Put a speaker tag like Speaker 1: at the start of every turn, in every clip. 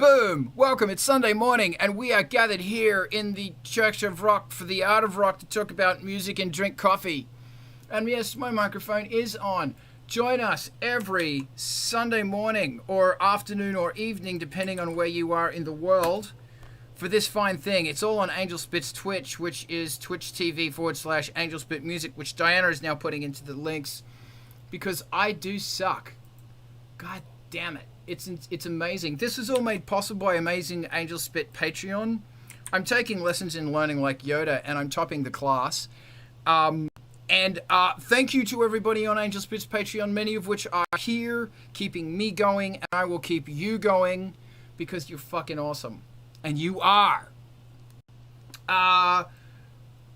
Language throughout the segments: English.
Speaker 1: Boom! Welcome, it's Sunday morning, and we are gathered here in the Church of Rock for the Art of Rock to talk about music and drink coffee. And yes, my microphone is on. Join us every Sunday morning, or afternoon, or evening, depending on where you are in the world, for this fine thing. It's all on Angelspit's Twitch, which is twitch.tv/Angelspit Music, which Diana is now putting into the links, because I do suck. God damn it. It's amazing. This is all made possible by amazing Angelspit Patreon. I'm taking lessons in learning like Yoda, and I'm topping the class. Thank you to everybody on Angelspit's Patreon, many of which are here, keeping me going, and I will keep you going, because you're fucking awesome. And you are.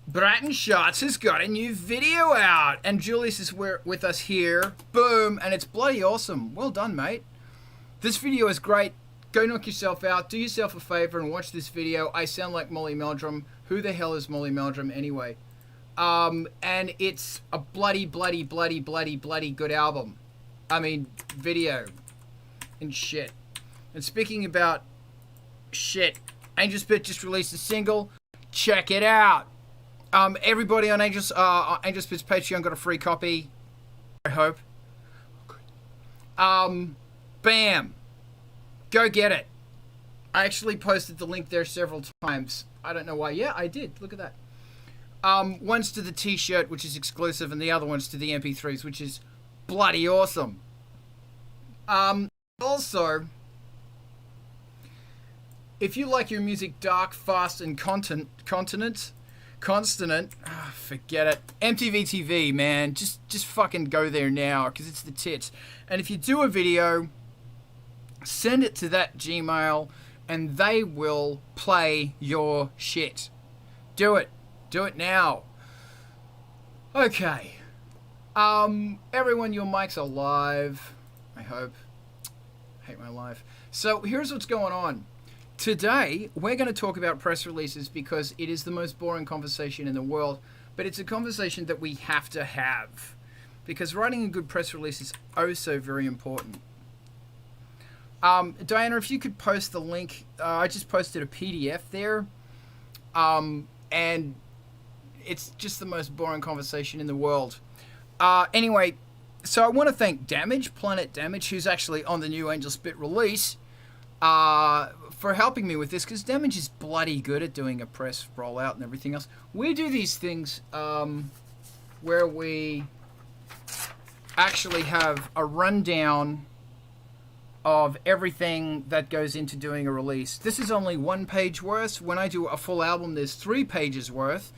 Speaker 1: Bratton Shots has got a new video out, and Julius is with us here. Boom, and it's bloody awesome. Well done, mate. This video is great. Go knock yourself out. Do yourself a favor and watch this video. I sound like Molly Meldrum. Who the hell is Molly Meldrum anyway? And it's a bloody good album. I mean, video and shit. And speaking about shit, Angelspit just released a single. Check it out. Everybody on Angelspit's Patreon got a free copy. I hope. Bam. Go get it. I actually posted the link there several times. I don't know why. Yeah, I did. Look at that. One's to the t-shirt, which is exclusive, and the other one's to the MP3s, which is bloody awesome. Also, if you like your music dark, fast, and consonant, forget it. MTV TV, man, just fucking go there now, because it's the tits. And if you do a video, send it to that Gmail, and they will play your shit. Do it now. Okay. Everyone, your mics are live, I hope. I hate my life. So here's what's going on. Today, we're going to talk about press releases because it is the most boring conversation in the world, but it's a conversation that we have to have because writing a good press release is oh so very important. Diana, if you could post the link, I just posted a PDF there, and it's just the most boring conversation in the world. Anyway, so I want to thank Planet Damage, who's actually on the new Angelspit release, for helping me with this, because Damage is bloody good at doing a press rollout and everything else. We do these things where we actually have a rundown of everything that goes into doing a release. This is only 1 page worth. When I do a full album, there's 3 pages worth,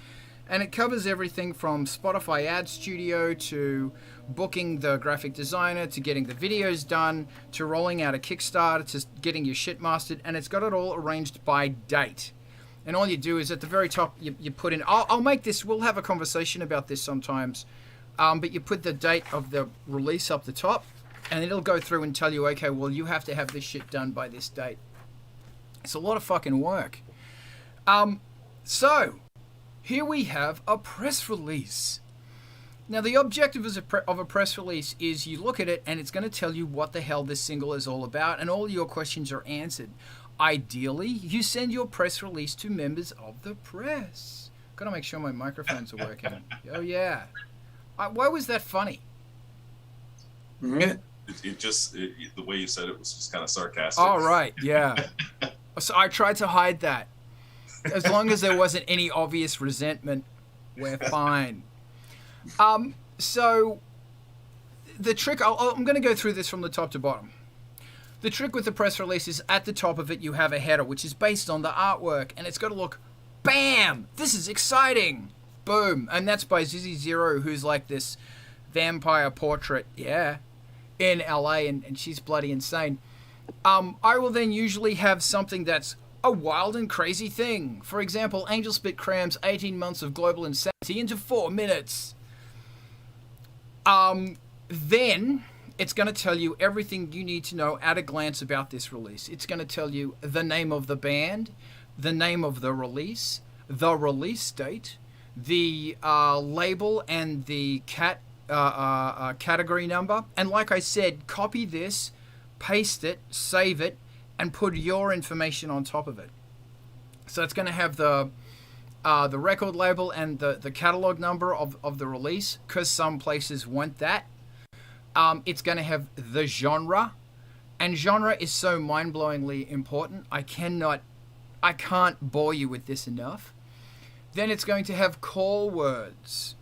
Speaker 1: and it covers everything from Spotify Ad Studio to booking the graphic designer, to getting the videos done, to rolling out a Kickstarter, to getting your shit mastered, and it's got it all arranged by date. And all you do is at the very top, you put in, I'll make this, we'll have a conversation about this sometimes, but you put the date of the release up the top, and it'll go through and tell you, okay, well, you have to have this shit done by this date. It's a lot of fucking work. So, here we have a press release. Now, the objective of a press release is you look at it and it's going to tell you what the hell this single is all about, and all your questions are answered. Ideally, you send your press release to members of the press. Gotta make sure my microphones are working. Oh, yeah. Why was that funny?
Speaker 2: The way you said it was just kind of sarcastic.
Speaker 1: Oh, right, yeah. So I tried to hide that. As long as there wasn't any obvious resentment, we're fine. So the trick, I'm going to go through this from the top to bottom. The trick with the press release is at the top of it you have a header, which is based on the artwork, and it's got to look, bam, this is exciting, boom. And that's by Zizzy Zero, who's like this vampire portrait, yeah, in LA, and she's bloody insane. I will then usually have something that's a wild and crazy thing. For example, Angelspit crams 18 months of global insanity into 4 minutes. Then it's going to tell you everything you need to know at a glance about this release. It's going to tell you the name of the band, the name of the release date, the label, and the category number. And like I said, copy this, paste it, save it, and put your information on top of it. So it's going to have the record label and the catalog number of the release, because some places want that. It's going to have the genre, and genre is so mind-blowingly important. I can't bore you with this enough. Then it's going to have call words.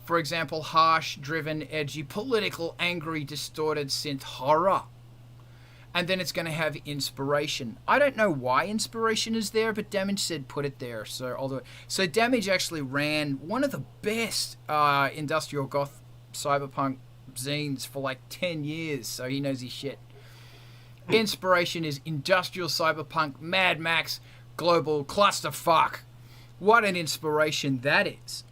Speaker 1: For example, harsh, driven, edgy, political, angry, distorted, synth, horror. And then it's going to have inspiration. I don't know why inspiration is there, but Damage said put it there, so I'll do it. So Damage actually ran one of the best industrial goth cyberpunk zines for like 10 years, so he knows his shit. Inspiration is industrial cyberpunk, Mad Max, global clusterfuck. What an inspiration that is.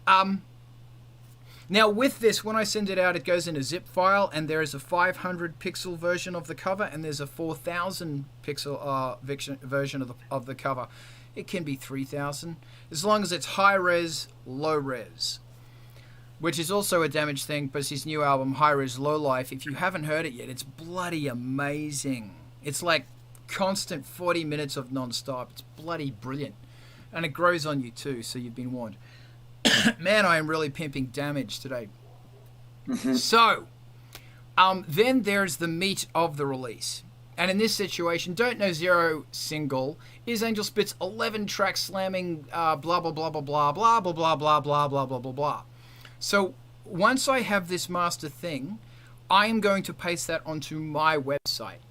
Speaker 1: Now with this, when I send it out, it goes in a zip file, and there is a 500 pixel version of the cover, and there's a 4000 pixel version of the cover. It can be 3000, as long as it's high res, low res, which is also a Damage thing, but it's his new album, High Res Low Life. If you haven't heard it yet, it's bloody amazing. It's like constant 40 minutes of non-stop. It's bloody brilliant. And it grows on you too, so you've been warned. Man, I am really pimping Damage today. So, then there's the meat of the release. And in this situation, Don't Know Zero single is Angelspit's 11-track slamming blah, blah, blah, blah, blah, blah, blah, blah, blah, blah, blah, blah, blah, blah. So, once I have this master thing, I am going to paste that onto my website.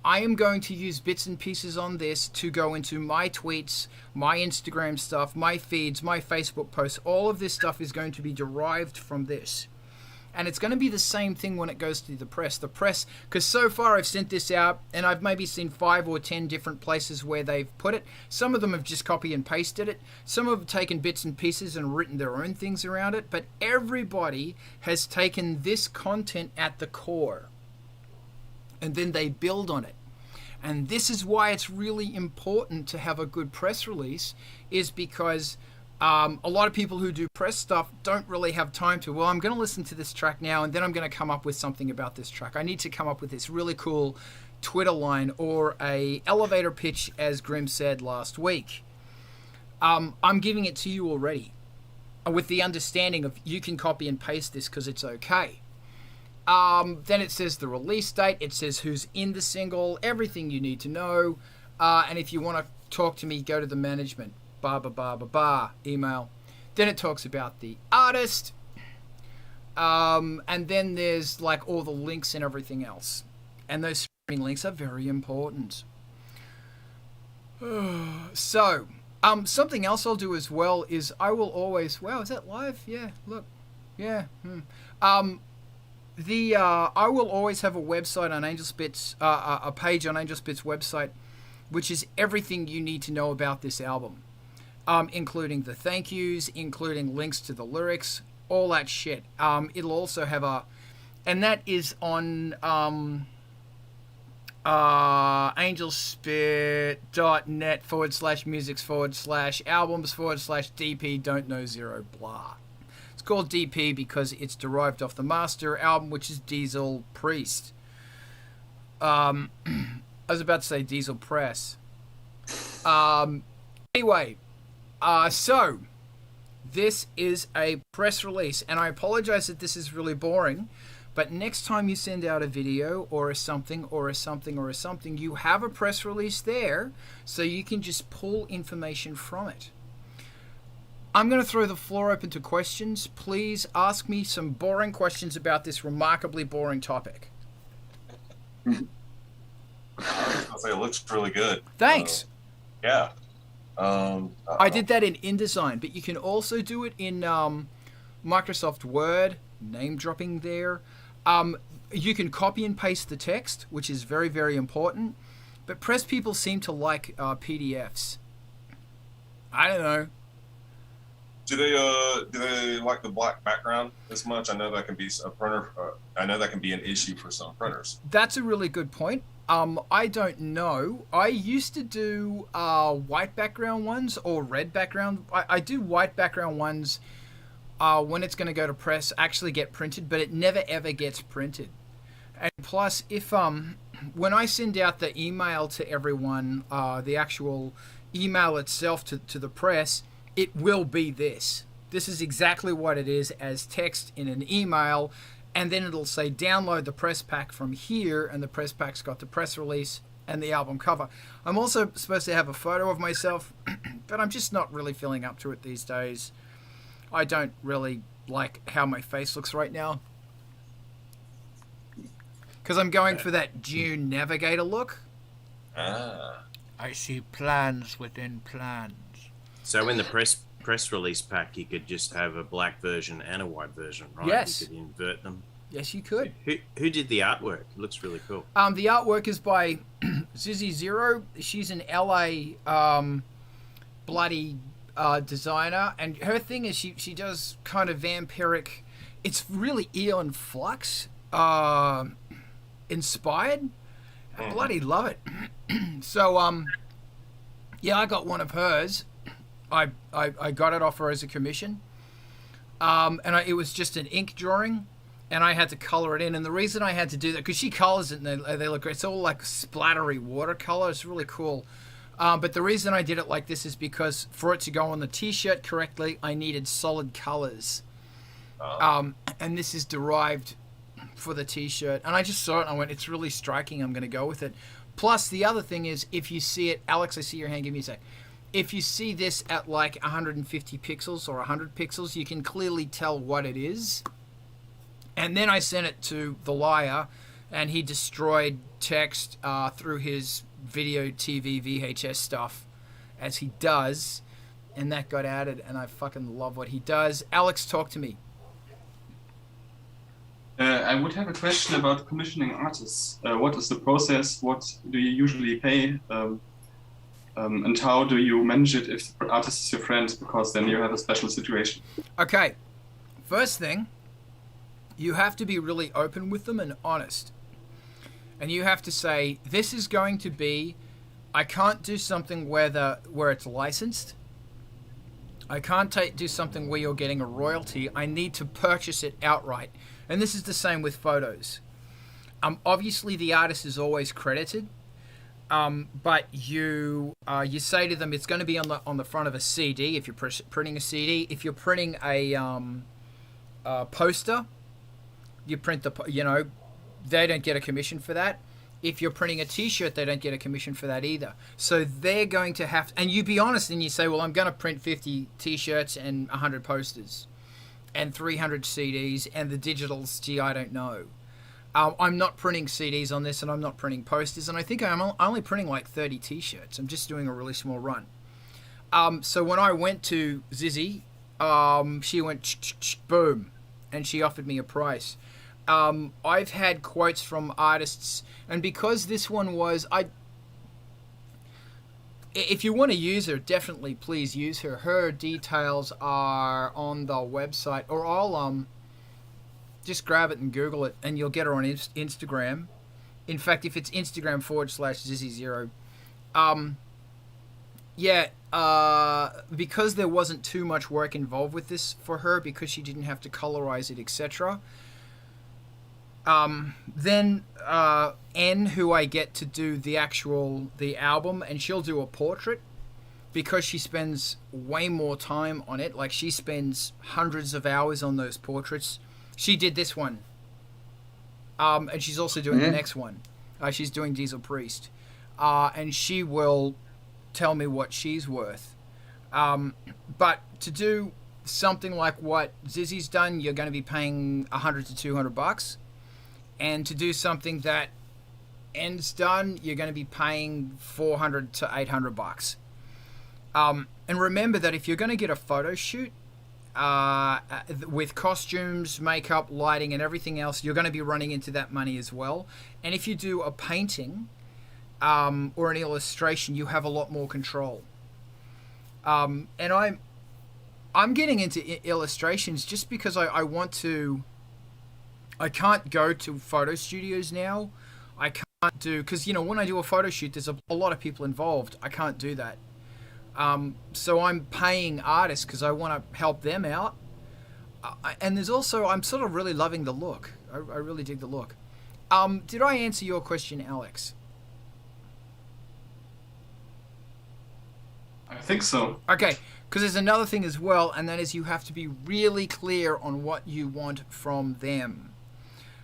Speaker 1: I am going to use bits and pieces on this to go into my tweets, my Instagram stuff, my feeds, my Facebook posts. All of this stuff is going to be derived from this. And it's going to be the same thing when it goes to the press. The press, because so far I've sent this out, and I've maybe seen 5 or 10 different places where they've put it. Some of them have just copy and pasted it. Some have taken bits and pieces and written their own things around it. But everybody has taken this content at the core, and then they build on it. And this is why it's really important to have a good press release, is because a lot of people who do press stuff don't really have time to, well, I'm going to listen to this track now, and then I'm going to come up with something about this track. I need to come up with this really cool Twitter line or a elevator pitch, as Grim said last week. I'm giving it to you already, with the understanding of you can copy and paste this because it's okay. Then it says the release date, it says who's in the single, everything you need to know. And if you want to talk to me, go to the management, email. Then it talks about the artist. And then there's like all the links and everything else. And those streaming links are very important. So, something else I'll do as well is I will always, wow, is that live? Yeah, look. Yeah. I will always have a website on Angelspit's, a page on Angelspit's website, which is everything you need to know about this album, including the thank yous, including links to the lyrics, all that shit. It'll also have and that is on angelspit.net/musics/albums/DP Don't Know Zero blah. It's called DP because it's derived off the master album, which is Diesel Priest. I was about to say Diesel Press. Anyway, so this is a press release, and I apologize that this is really boring, but next time you send out a video or a something, you have a press release there, so you can just pull information from it. I'm going to throw the floor open to questions. Please ask me some boring questions about this remarkably boring topic.
Speaker 2: I was going to say, it looks really good.
Speaker 1: Thanks.
Speaker 2: Yeah.
Speaker 1: I did that in InDesign, but you can also do it in Microsoft Word, name dropping there. You can copy and paste the text, which is very, very important. But press people seem to like PDFs. I don't know.
Speaker 2: Do they like the black background as much? I know that can be a printer. I know that can be an issue for some printers.
Speaker 1: That's a really good point. I don't know. I used to do white background ones or red background. I do white background ones when it's going to go to press, actually get printed, but it never ever gets printed. And plus, if when I send out the email to everyone, the actual email itself to the press, it will be this. This is exactly what it is as text in an email, and then it'll say download the press pack from here, and the press pack's got the press release and the album cover. I'm also supposed to have a photo of myself, but I'm just not really feeling up to it these days. I don't really like how my face looks right now, because I'm going for that Dune Navigator look. I see plans within plans.
Speaker 3: So in the press release pack, you could just have a black version and a white version, right?
Speaker 1: Yes.
Speaker 3: You could invert them.
Speaker 1: Yes, you could.
Speaker 3: Who did the artwork? It looks really cool.
Speaker 1: The artwork is by Zizzy Zero. She's an LA bloody designer, and her thing is she does kind of vampiric. It's really Eon Flux inspired. I bloody love it. So yeah, I got one of hers. I got it off her as a commission, and it was just an ink drawing, and I had to color it in. And the reason I had to do that, because she colors it and they look great. It's all like splattery watercolor. It's really cool. But the reason I did it like this is because for it to go on the t-shirt correctly, I needed solid colors. And this is derived for the t-shirt. And I just saw it and I went, it's really striking. I'm going to go with it. Plus, the other thing is, if you see it, Alex, I see your hand. Give me a sec. If you see this at like 150 pixels or 100 pixels, you can clearly tell what it is. And then I sent it to The Liar, and he destroyed text through his video, TV, VHS stuff, as he does. And that got added, and I fucking love what he does. Alex, talk to me.
Speaker 4: I would have a question about commissioning artists. What is the process? What do you usually pay? And how do you manage it if the artist is your friend? Because then you have a special situation.
Speaker 1: Okay. First thing, you have to be really open with them and honest. And you have to say, this is going to be, I can't do something where it's licensed. I can't do something where you're getting a royalty. I need to purchase it outright. And this is the same with photos. Obviously, the artist is always credited, but you say to them it's going to be on the front of a CD if you're printing a CD. If you're printing a poster, you print they don't get a commission for that. If you're printing a T-shirt, they don't get a commission for that either. So they're going to have and you be honest and you say, well, I'm going to print 50 T-shirts and 100 posters and 300 CDs, and the digitals, gee, I don't know. I'm not printing CDs on this, and I'm not printing posters, and I think I'm only printing like 30 T-shirts. I'm just doing a really small run. So when I went to Zizzy, she went boom, and she offered me a price. I've had quotes from artists, and because this one was, if you want to use her, definitely please use her. Her details are on the website, or I'll just grab it and Google it, and you'll get her on Instagram. In fact, if it's Instagram /Zizzy0, because there wasn't too much work involved with this for her, because she didn't have to colorize it, etc. Then N, who I get to do the album, and she'll do a portrait because she spends way more time on it. Like, she spends hundreds of hours on those portraits. She did this one. And she's also doing the next one. She's doing Diesel Priest. And she will tell me what she's worth. But to do something like what Zizzy's done, you're going to be paying $100 to $200. And to do something that N's done, you're going to be paying $400 to $800. And remember that if you're going to get a photo shoot with costumes, makeup, lighting, and everything else, you're going to be running into that money as well. And if you do a painting or an illustration, you have a lot more control. And I'm getting into illustrations just because I want to. I can't go to photo studios now. I can't do, because, when I do a photo shoot, there's a lot of people involved. I can't do that. So I'm paying artists because I want to help them out. And there's also, I'm sort of really loving the look. I really dig the look. Did I answer your question, Alex?
Speaker 4: I think so.
Speaker 1: Okay, because there's another thing as well, and that is you have to be really clear on what you want from them.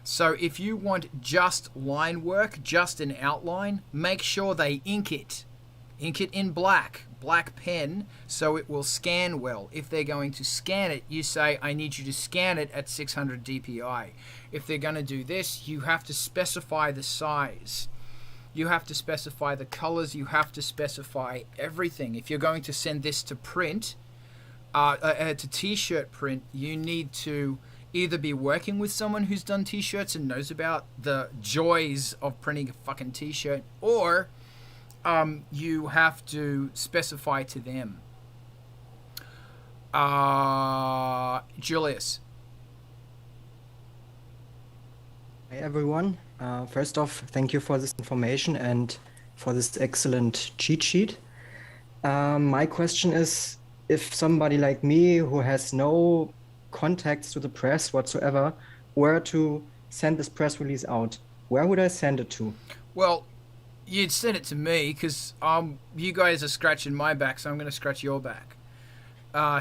Speaker 1: So if you want just line work, just an outline, make sure they ink it. Ink it in black pen, so it will scan well. If they're going to scan it, you say, I need you to scan it at 600 dpi. If they're going to do this, you have to specify the size. You have to specify the colors. You have to specify everything. If you're going to send this to print, to t-shirt print, you need to either be working with someone who's done t-shirts and knows about the joys of printing a fucking t-shirt, or you have to specify to them. Julius.
Speaker 5: Hi everyone. First off, thank you for this information and for this excellent cheat sheet. My question is, if somebody like me who has no contacts to the press whatsoever were to send this press release out, where would I send it to?
Speaker 1: Well, you'd send it to me because you guys are scratching my back, so I'm going to scratch your back.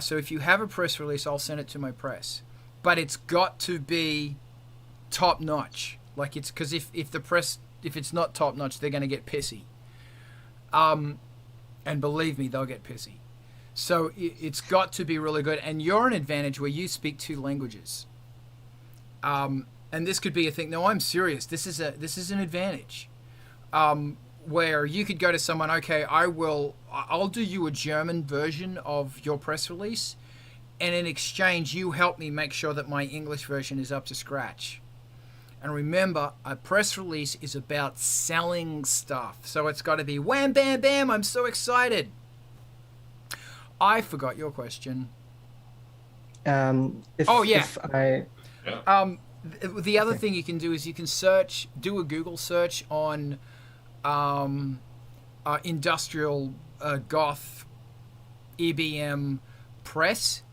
Speaker 1: So if you have a press release, I'll send it to my press. But it's got to be top notch. Like, it's because if it's not top notch, they're going to get pissy. And believe me, they'll get pissy. So it's got to be really good. And you're an advantage where you speak 2 languages. And this could be a thing. No, I'm serious. This is an advantage. Where you could go to someone, okay, I'll do you a German version of your press release, and in exchange, you help me make sure that my English version is up to scratch. And remember, a press release is about selling stuff. So it's got to be wham, bam, bam, I'm so excited. I forgot your question. The other thing you can do is you can do a Google search on industrial goth EBM press,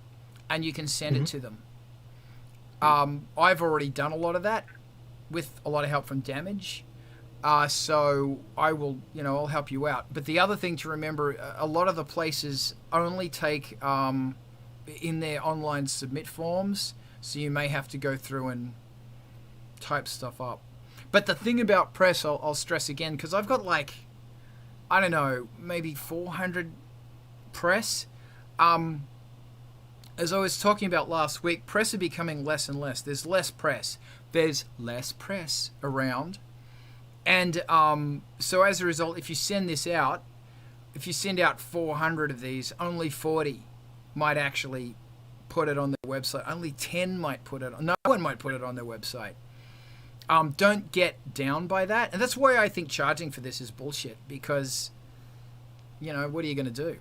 Speaker 1: and you can send it to them. I've already done a lot of that with a lot of help from Damage. So I will, I'll help you out. But the other thing to remember, a lot of the places only take in their online submit forms, so you may have to go through and type stuff up. But the thing about press, I'll stress again, because I've got I don't know, maybe 400 press. As I was talking about last week, press are becoming less and less. There's less press. There's less press around. And so as a result, if you send this out, if you send out 400 of these, only 40 might actually put it on their website. Only 10 might put it on. No one might put it on their website. Don't get down by that. And that's why I think charging for this is bullshit, because, what are you going to do?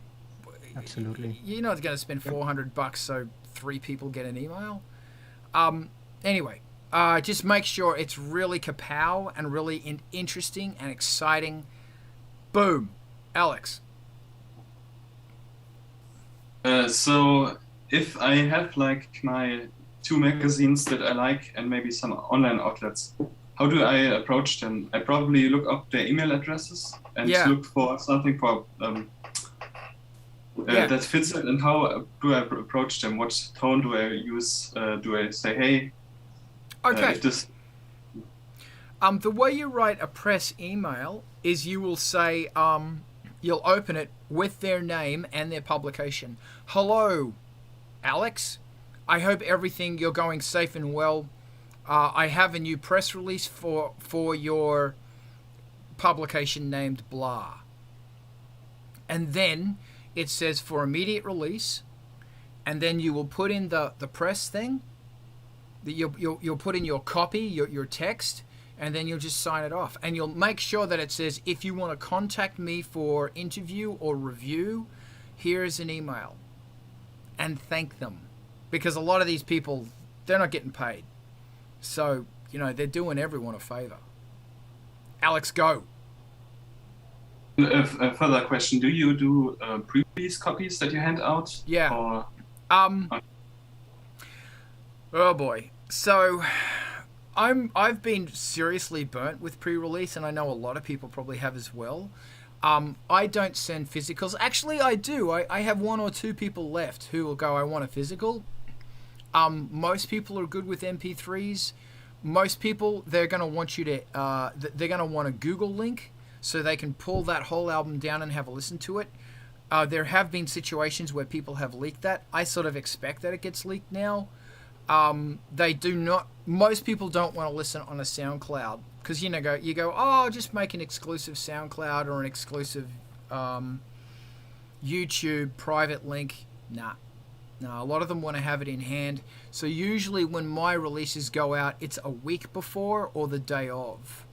Speaker 5: Absolutely.
Speaker 1: You're not going to spend $400 so 3 people get an email. Anyway, just make sure it's really kapow and really interesting and exciting. Boom. Alex.
Speaker 4: So if I have my 2 magazines that I like and maybe some online outlets, how do I approach them? I probably look up their email addresses and look for something for that fits it. And how do I approach them? What tone do I use? Do I say, hey,
Speaker 1: okay.
Speaker 4: This...
Speaker 1: The way you write a press email is you will say, you'll open it with their name and their publication. Hello, Alex. I hope you're going safe and well. I have a new press release for your publication named blah. And then it says for immediate release, and then you will put in the press thing. You'll put in your copy, your text, and then you'll just sign it off. And you'll make sure that it says, if you want to contact me for interview or review, here's an email. And thank them. Because a lot of these people, they're not getting paid. So, they're doing everyone a favor. Alex, go.
Speaker 4: A further question. Do you do pre-release copies that you hand out?
Speaker 1: Yeah.
Speaker 4: Or...
Speaker 1: Oh boy. So I've been seriously burnt with pre-release, and I know a lot of people probably have as well. I don't send physicals. Actually, I do. I have one or two people left who will go, I want a physical. Most people are good with MP3s. Most people, they're going to want you to, they're going to want a Google link so they can pull that whole album down and have a listen to it. There have been situations where people have leaked that. I sort of expect that it gets leaked now. They do not, most people don't want to listen on a SoundCloud because, you go, oh, just make an exclusive SoundCloud or an exclusive YouTube private link. Nah, a lot of them want to have it in hand. So usually when my releases go out, it's a week before or the day of,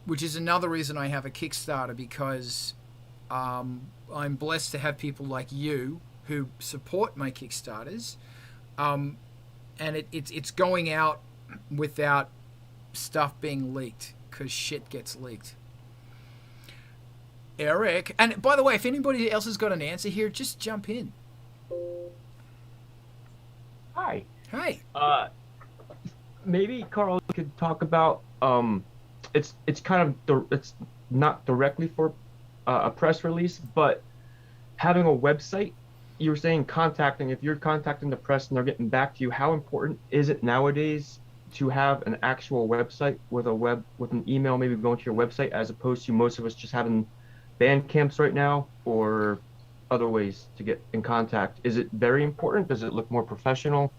Speaker 1: which is another reason I have a Kickstarter, because I'm blessed to have people like you who support my Kickstarters, and it's going out without stuff being leaked, because shit gets leaked. Eric, and by the way, if anybody else has got an answer here, just jump in.
Speaker 6: Hi.
Speaker 1: Hey.
Speaker 6: Maybe Carl could talk about it's kind of it's not directly for a press release, but having a website. You were saying if you're contacting the press and they're getting back to you, how important is it nowadays to have an actual website with an email maybe going to your website, as opposed to most of us just having band camps right now or other ways to get in contact? Is it very important? Does it look more professional?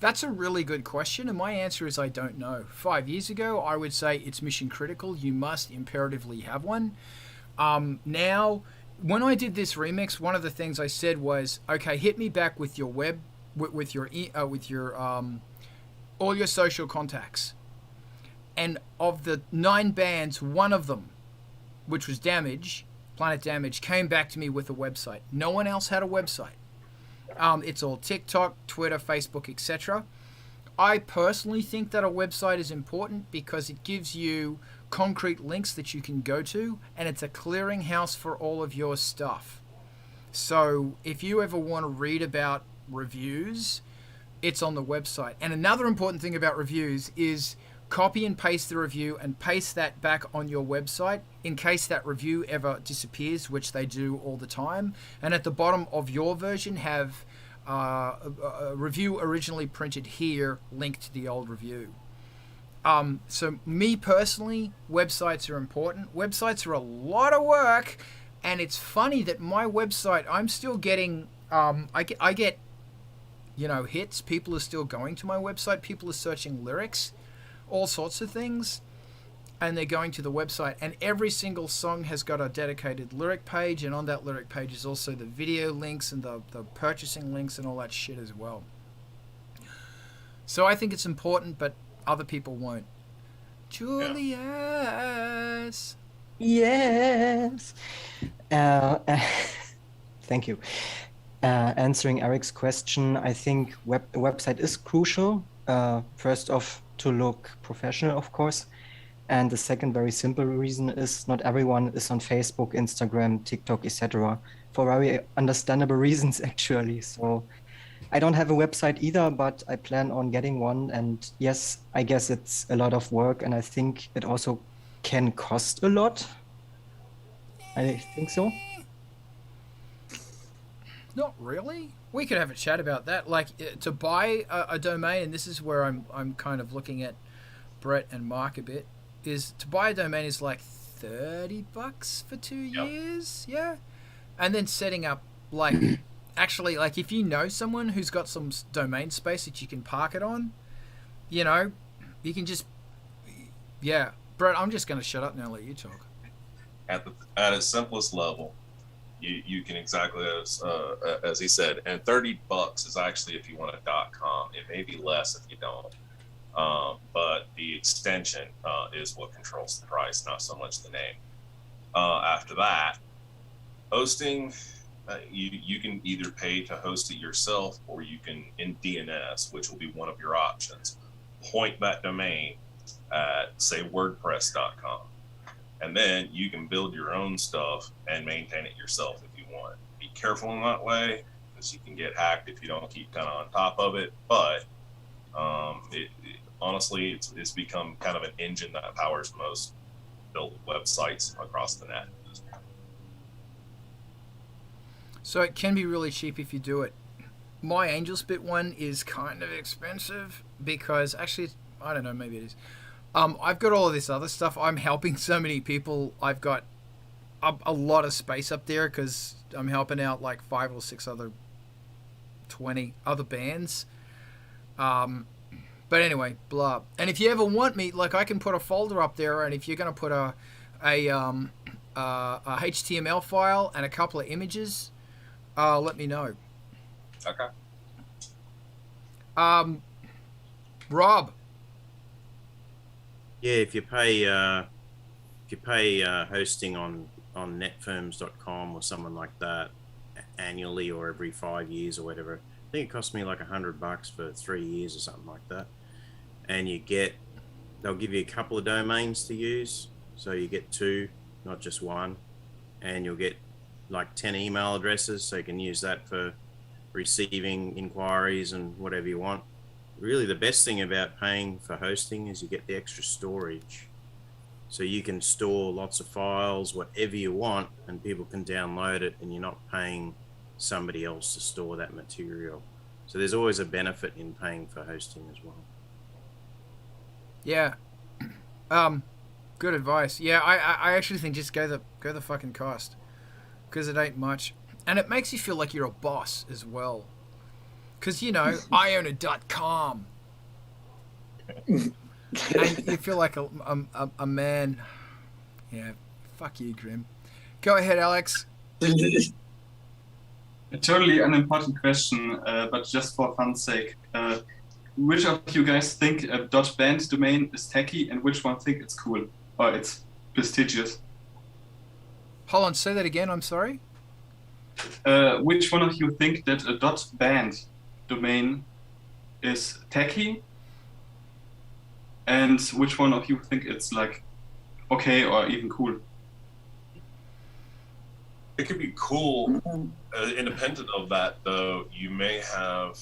Speaker 1: That's a really good question, and my answer is I don't know. 5 years ago, I would say it's mission critical. You must imperatively have one. Now, when I did this remix, one of the things I said was, okay, hit me back with your web, with your all your social contacts. And of the 9 bands, one of them, which was Planet Damage, came back to me with a website. No one else had a website. It's all TikTok, Twitter, Facebook, etc. I personally think that a website is important because it gives you concrete links that you can go to, and it's a clearinghouse for all of your stuff. So if you ever want to read about reviews, it's on the website. And another important thing about reviews is copy and paste the review and paste that back on your website in case that review ever disappears, which they do all the time. And at the bottom of your version have a review originally printed here linked to the old review. So me personally, websites are important. Websites are a lot of work, and it's funny that my website, I'm still getting, I get, hits. People are still going to my website. People are searching lyrics, all sorts of things, and they're going to the website. And every single song has got a dedicated lyric page, and on that lyric page is also the video links and the purchasing links and all that shit as well. So I think it's important, but other people won't. Julius.
Speaker 5: Yes. Thank you. Answering Eric's question, I think a website is crucial. First off, to look professional, of course. And the second very simple reason is not everyone is on Facebook, Instagram, TikTok, etc. for very understandable reasons, actually. So I don't have a website either, but I plan on getting one. And yes, I guess it's a lot of work, and I think it also can cost a lot. I think so.
Speaker 1: Not really. We could have a chat about that. Like, to buy a domain, and this is where I'm kind of looking at Brett and Mark a bit, is to buy a domain is like $30 for 2 years. Yeah. And then setting up, like, actually, like, if you know someone who's got some domain space that you can park it on, you can just, yeah. Brett, I'm just going to shut up now and let you talk.
Speaker 2: At its simplest level, you can exactly as he said, and $30 is actually if you want a .com. It may be less if you don't, but the extension is what controls the price, not so much the name. After that, hosting, you can either pay to host it yourself, or you can, in DNS, which will be one of your options, point that domain at, say, WordPress.com. And then you can build your own stuff and maintain it yourself if you want. Be careful in that way, because you can get hacked if you don't keep kind of on top of it. But honestly, it's become kind of an engine that powers most built websites across the net.
Speaker 1: So it can be really cheap if you do it. My Angelspit one is kind of expensive because actually, I don't know, maybe it is. I've got all of this other stuff. I'm helping so many people. I've got a lot of space up there because I'm helping out like 5 or 6 other 20 other bands. But anyway, blah. And if you ever want me, like I can put a folder up there, and if you're going to put a HTML file and a couple of images, let me know.
Speaker 2: Okay.
Speaker 1: Rob.
Speaker 3: Yeah, if you pay hosting on netfirms.com or someone like that annually or every 5 years or whatever, I think it cost me like $100 for 3 years or something like that. And they'll give you a couple of domains to use, so you get 2, not just 1, and you'll get like 10 email addresses, so you can use that for receiving inquiries and whatever you want. Really, the best thing about paying for hosting is you get the extra storage. So you can store lots of files, whatever you want, and people can download it, and you're not paying somebody else to store that material. So there's always a benefit in paying for hosting as well.
Speaker 1: Yeah. Good advice. Yeah, I actually think just go the fucking cost, because it ain't much, and it makes you feel like you're a boss as well. Because, you know, I own a .com. And you feel like a man. Yeah, fuck you, Grim. Go ahead, Alex.
Speaker 4: A totally unimportant question, but just for fun's sake. Which of you guys think a .band domain is tacky, and which one think it's cool or it's prestigious?
Speaker 1: Hold on, say that again, I'm sorry?
Speaker 4: Which one of you think that a .band domain is tacky, and which one of you think it's like okay or even cool?
Speaker 2: It could be cool. Independent of that, though, you may have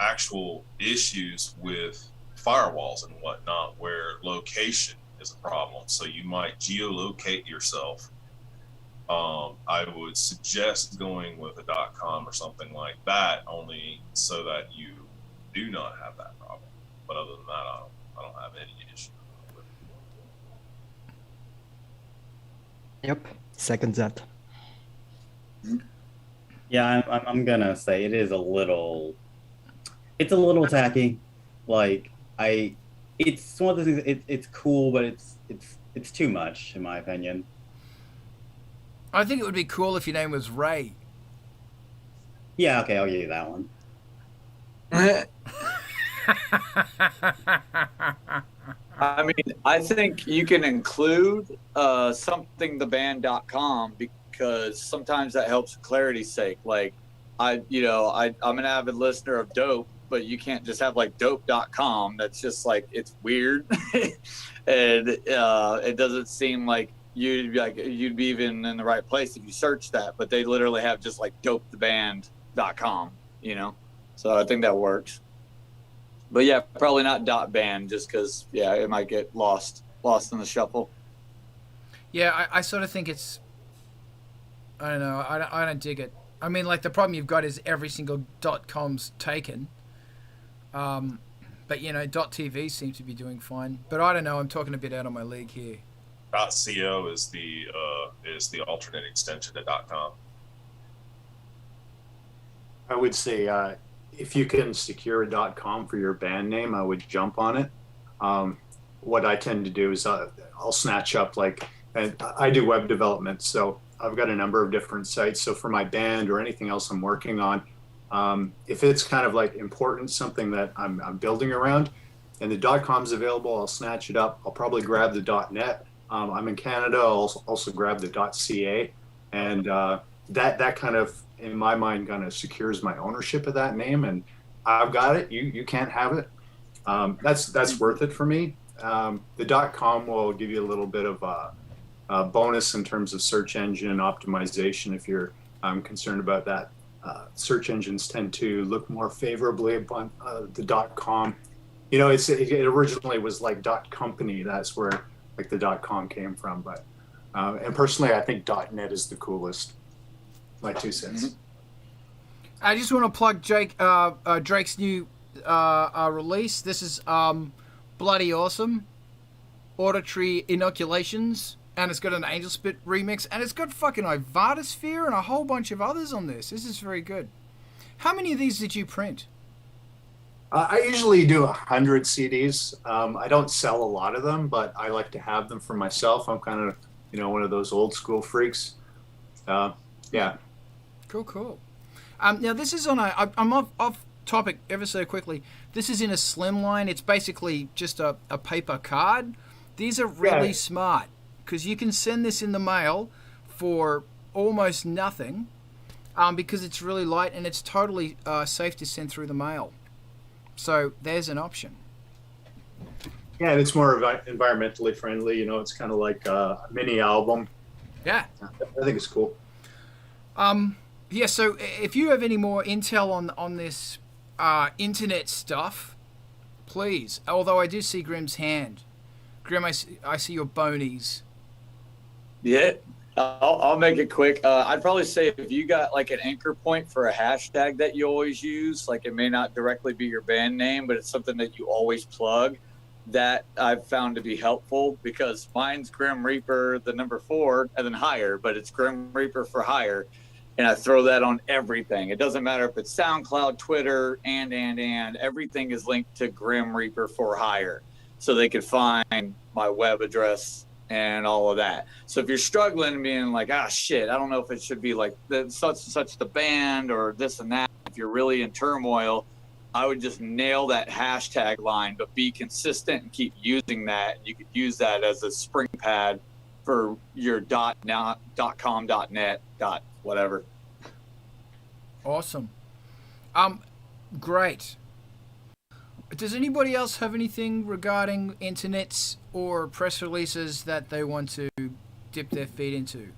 Speaker 2: actual issues with firewalls and whatnot where location is a problem. So you might geolocate yourself. I would suggest going with a .com or something like that, only so that you do not have that problem. But other than that, I don't have any issue with it.
Speaker 5: Yep, second that.
Speaker 7: Yeah, I'm gonna say it's a little tacky. Like it's one of the things. It's cool, but it's too much in my opinion.
Speaker 1: I think it would be cool if your name was Ray.
Speaker 7: Yeah, okay, I'll give you that one.
Speaker 8: I mean, I think you can include somethingtheband.com because sometimes that helps for clarity's sake. Like, I'm an avid listener of Dope, but you can't just have like dope.com. That's just like, it's weird. And it doesn't seem like you'd be even in the right place if you search that, but they literally have just like dopetheband.com, so I think that works. But yeah, probably not .band, just because it might get lost in the shuffle.
Speaker 1: Yeah, I sort of think it's, I don't know, I don't dig it. I mean, like, the problem you've got is every single .com's taken. But .tv seems to be doing fine. But I don't know, I'm talking a bit out of my league here.
Speaker 2: .co is the alternate extension to .com.
Speaker 9: I would say if you can secure a .com for your band name, I would jump on it. What I tend to do is I'll snatch up and I do web development, so I've got a number of different sites. So for my band or anything else I'm working on, if it's kind of like important, something that I'm building around, and the .com's available, I'll snatch it up. I'll probably grab the .net. I'm in Canada. I'll also grab the .ca, and that kind of, in my mind, kind of secures my ownership of that name. And I've got it. You can't have it. That's worth it for me. The .com will give you a little bit of a bonus in terms of search engine optimization if you're concerned about that. Search engines tend to look more favorably upon the .com You know, it originally was like .company. That's where like the .com came from. But and personally, I think .net is the coolest. My 2 cents.
Speaker 1: I just want to plug Drake's new release. This is bloody awesome. Auditory Inoculations, and it's got an Angelspit remix, and it's got fucking Ivatosphere and a whole bunch of others on this. This is very good. How many of these did you print?
Speaker 9: I usually do 100 CDs. I don't sell a lot of them, but I like to have them for myself. I'm kind of, one of those old school freaks. Yeah.
Speaker 1: Cool. Now this is on I'm off topic ever so quickly. This is in a slimline. It's basically just a paper card. These are really smart because you can send this in the mail for almost nothing because it's really light and it's totally safe to send through the mail. So there's an option.
Speaker 9: Yeah, and it's more environmentally friendly. It's kind of like a mini album.
Speaker 1: Yeah.
Speaker 9: I think it's cool.
Speaker 1: Yeah, so if you have any more intel on this internet stuff, please. Although I do see Grim's hand. Grim, I see your bonies.
Speaker 8: Yeah, I'll make it quick. I'd probably say if you got like an anchor point for a hashtag that you always use, like it may not directly be your band name, but it's something that you always plug, that I've found to be helpful because mine's Grim Reaper, the number 4, and then higher, but it's Grim Reaper for hire. And I throw that on everything. It doesn't matter if it's SoundCloud, Twitter, and everything is linked to Grim Reaper for hire. So they could find my web address and all of that. So if you're struggling and being like, shit, I don't know if it should be like such and such the band or this and that. If you're really in turmoil, I would just nail that hashtag line, but be consistent and keep using that. You could use that as a spring pad for your .com, .net, whatever.
Speaker 1: Awesome. Great. Does anybody else have anything regarding internets or press releases that they want to dip their feet into?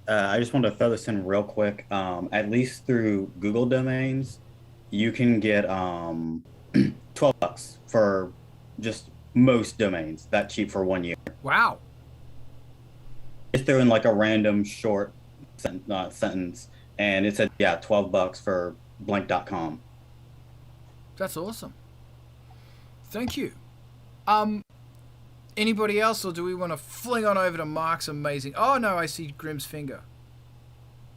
Speaker 7: I just want to throw this in real quick. At least through Google domains, you can get $12 for just most domains. That cheap for 1 year.
Speaker 1: Wow.
Speaker 7: Just throw in like a random short sentence, and it said $12 for blank.com.
Speaker 1: That's awesome. Thank you. Anybody else, or do we want to fling on over to Mark's amazing? Oh no, I see Grim's finger.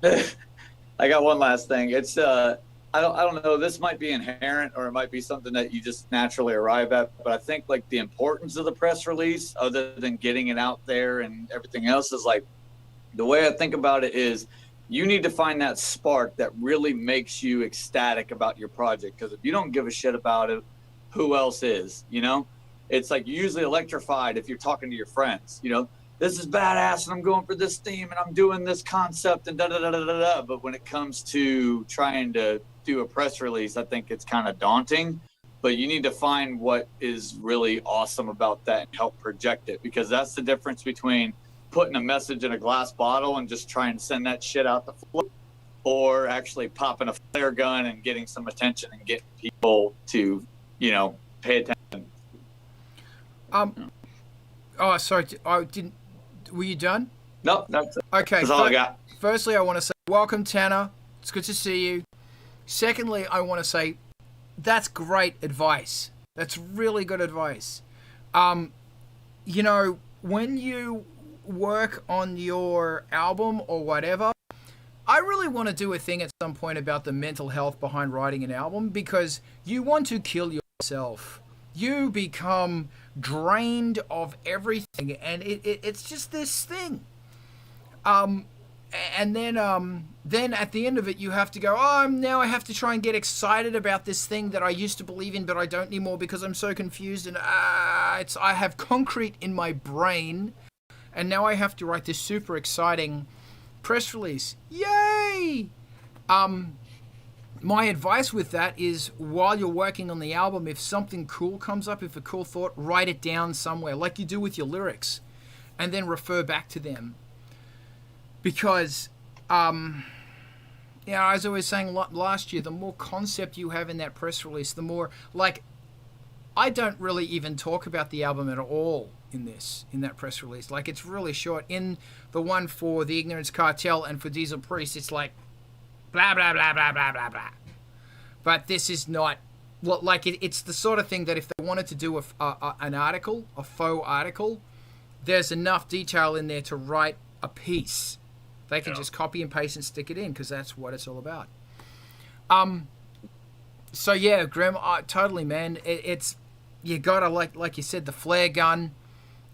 Speaker 8: I got one last thing. It's I don't know. This might be inherent, or it might be something that you just naturally arrive at. But I think like the importance of the press release, other than getting it out there and everything else, is like the way I think about it is you need to find that spark that really makes you ecstatic about your project. Because if you don't give a shit about it, who else is? It's like you're usually electrified if you're talking to your friends. This is badass, and I'm going for this theme, and I'm doing this concept, and da da da da da da. But when it comes to trying to do a press release, I think it's kind of daunting. But you need to find what is really awesome about that and help project it, because that's the difference between putting a message in a glass bottle and just trying to send that shit out the floor, or actually popping a flare gun and getting some attention and getting people to, pay attention.
Speaker 1: Oh, sorry. I didn't. Were you done?
Speaker 8: No, that's it.
Speaker 1: Okay.
Speaker 8: That's all I got.
Speaker 1: Firstly, I want to say welcome, Tanner. It's good to see you. Secondly, I want to say that's great advice. That's really good advice. When you work on your album or whatever, I really want to do a thing at some point about the mental health behind writing an album, because you want to kill yourself. You become drained of everything, and it's just this thing. And then at the end of it, you have to go, now I have to try and get excited about this thing that I used to believe in, but I don't anymore because I'm so confused, and I have concrete in my brain, and now I have to write this super exciting press release. Yay! My advice with that is, while you're working on the album, if something cool comes up, if a cool thought, write it down somewhere, like you do with your lyrics, and then refer back to them. Because, as I was saying last year, the more concept you have in that press release, the more, like, I don't really even talk about the album at all in that press release. Like, it's really short. In the one for the Ignorance Cartel and for Diesel Priest, it's like blah blah blah blah blah blah blah. But this is not like it's the sort of thing that if they wanted to do an article, a faux article, there's enough detail in there to write a piece. They can just copy and paste and stick it in, because that's what it's all about. So yeah, Grim, totally, man. It's you gotta like you said, the flare gun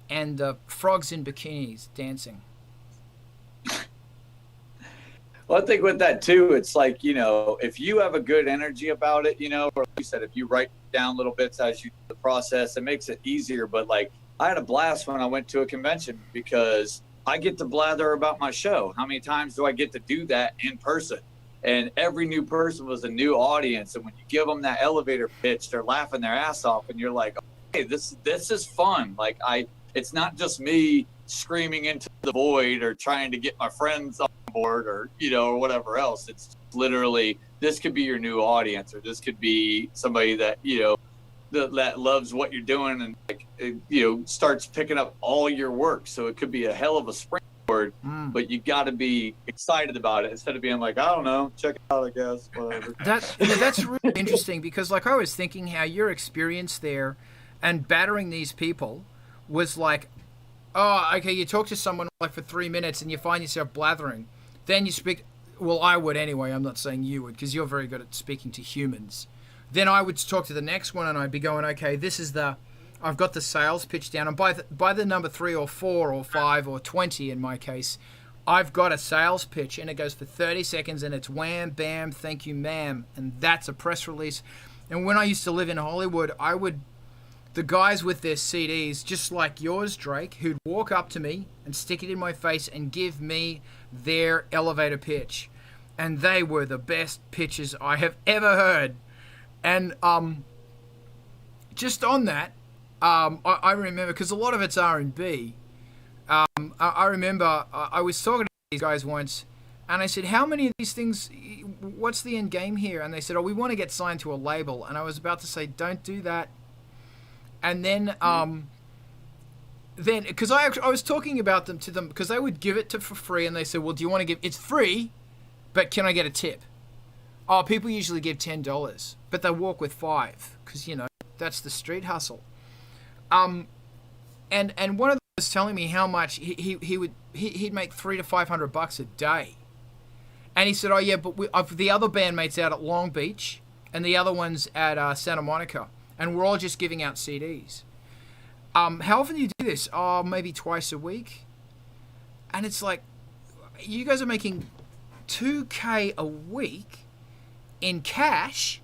Speaker 1: and the frogs in bikinis dancing.
Speaker 8: Well, I think with that too, it's like, you know, if you have a good energy about it, you know, or like you said, if you write down little bits as you do the process, it makes it easier. But like, I had a blast when I went to a convention, because I get to blather about my show. How many times do I get to do that in person? And every new person was a new audience. And when you give them that elevator pitch, they're laughing their ass off. And you're like, okay, this is fun. Like, it's not just me screaming into the void or trying to get my friends on board or, you know, or whatever else. It's literally, this could be your new audience, or this could be somebody that, you know, that loves what you're doing and, like, you know, starts picking up all your work. So it could be a hell of a springboard, but you got to be excited about it instead of being like, I don't know, check it out, I guess, whatever.
Speaker 1: That's really interesting, because like I was thinking how your experience there and battering these people was like, oh, okay, you talk to someone like for 3 minutes and you find yourself blathering. Then you speak, well, I would anyway, I'm not saying you would, because you're very good at speaking to humans. Then I would talk to the next one and I'd be going, okay, I've got the sales pitch down. And by the number 3 or 4 or 5 or 20 in my case, I've got a sales pitch, and it goes for 30 seconds and it's wham, bam, thank you, ma'am. And that's a press release. And when I used to live in Hollywood, the guys with their CDs, just like yours, Drake, who'd walk up to me and stick it in my face and give me their elevator pitch. And they were the best pitches I have ever heard. And just on that, I remember, because a lot of it's R&B, I remember I was talking to these guys once, and I said, how many of these things, what's the end game here? And they said, oh, we want to get signed to a label. And I was about to say, don't do that. And then because I was talking about them to them, because they would give it for free, and they said, well, do you want to give, it's free, but can I get a tip? Oh, people usually give $10, but they walk with 5, because, you know, that's the street hustle. And one of them was telling me how much he'd make $300 to $500 a day. And he said, oh yeah, but the other bandmates out at Long Beach and the other ones at Santa Monica, and we're all just giving out CDs. How often do you do this? Oh, maybe twice a week. And it's like, you guys are making $2,000 a week in cash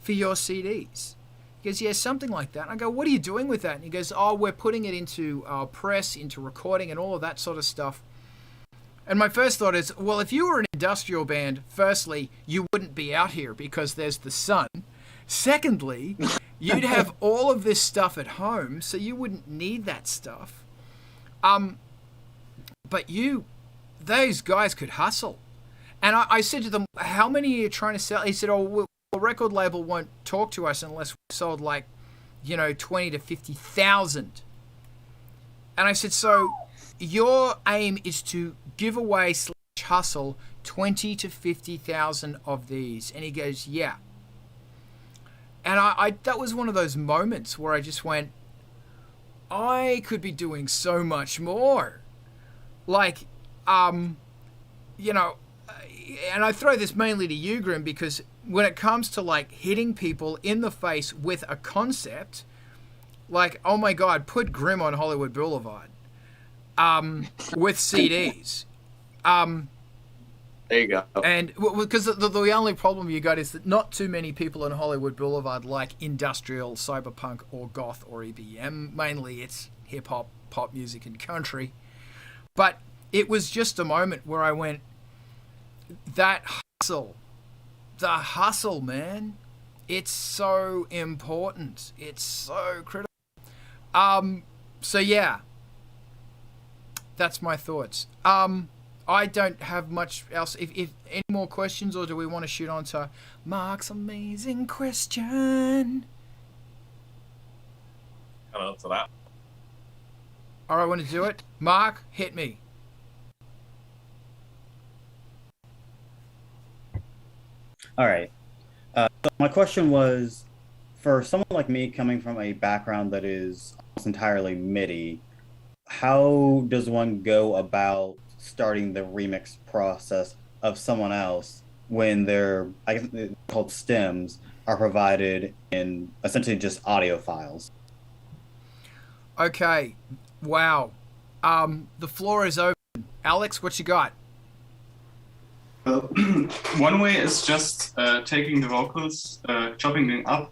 Speaker 1: for your CDs. He goes, yeah, something like that. And I go, what are you doing with that? And he goes, oh, we're putting it into press, into recording and all of that sort of stuff. And my first thought is, well, if you were an industrial band, firstly, you wouldn't be out here because there's the sun. Secondly, you'd have all of this stuff at home, so you wouldn't need that stuff. But those guys could hustle. And I said to them, how many are you trying to sell? He said, oh, the record label won't talk to us unless we sold 20 to 50,000. And I said, so your aim is to give away / hustle 20 to 50,000 of these? And he goes, yeah. And I that was one of those moments where I just went, I could be doing so much more. You know, and I throw this mainly to you, Grim, because when it comes to hitting people in the face with a concept, oh my God, put Grim on Hollywood Boulevard with CDs.
Speaker 8: There you go.
Speaker 1: And because the only problem you got is that not too many people on Hollywood Boulevard like industrial, cyberpunk, or goth, or EBM. Mainly it's hip-hop, pop music, and country. But it was just a moment where I went, that hustle, the hustle, man, it's so important. It's so critical. So yeah, that's my thoughts. I don't have much else. If any more questions, or do we want to shoot on to Mark's amazing question?
Speaker 8: I think we should shoot on to Mark's amazing question.
Speaker 1: Mark's amazing question.
Speaker 2: kind of up for that.
Speaker 1: All right, want to do it? Mark, hit me.
Speaker 7: All right. So my question was, for someone like me coming from a background that is almost entirely MIDI, how does one go about starting the remix process of someone else when their, I guess they're called stems, are provided in essentially just audio files?
Speaker 1: Okay. Wow. The floor is open. Alex, what you got?
Speaker 4: Well, one way is just taking the vocals, chopping them up,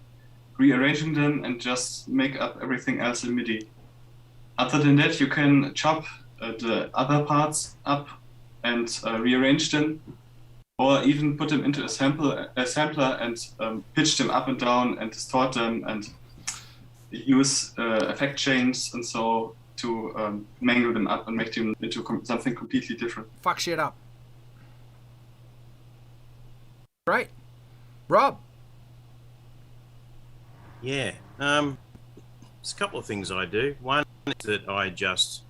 Speaker 4: rearranging them, and just make up everything else in MIDI. Other than that, you can chop the other parts up and rearrange them, or even put them into a sampler and pitch them up and down and distort them and use effect chains and so to mangle them up and make them into something completely different.
Speaker 1: Fuck shit up. Great. Rob?
Speaker 3: Yeah. There's a couple of things I do. One is that I just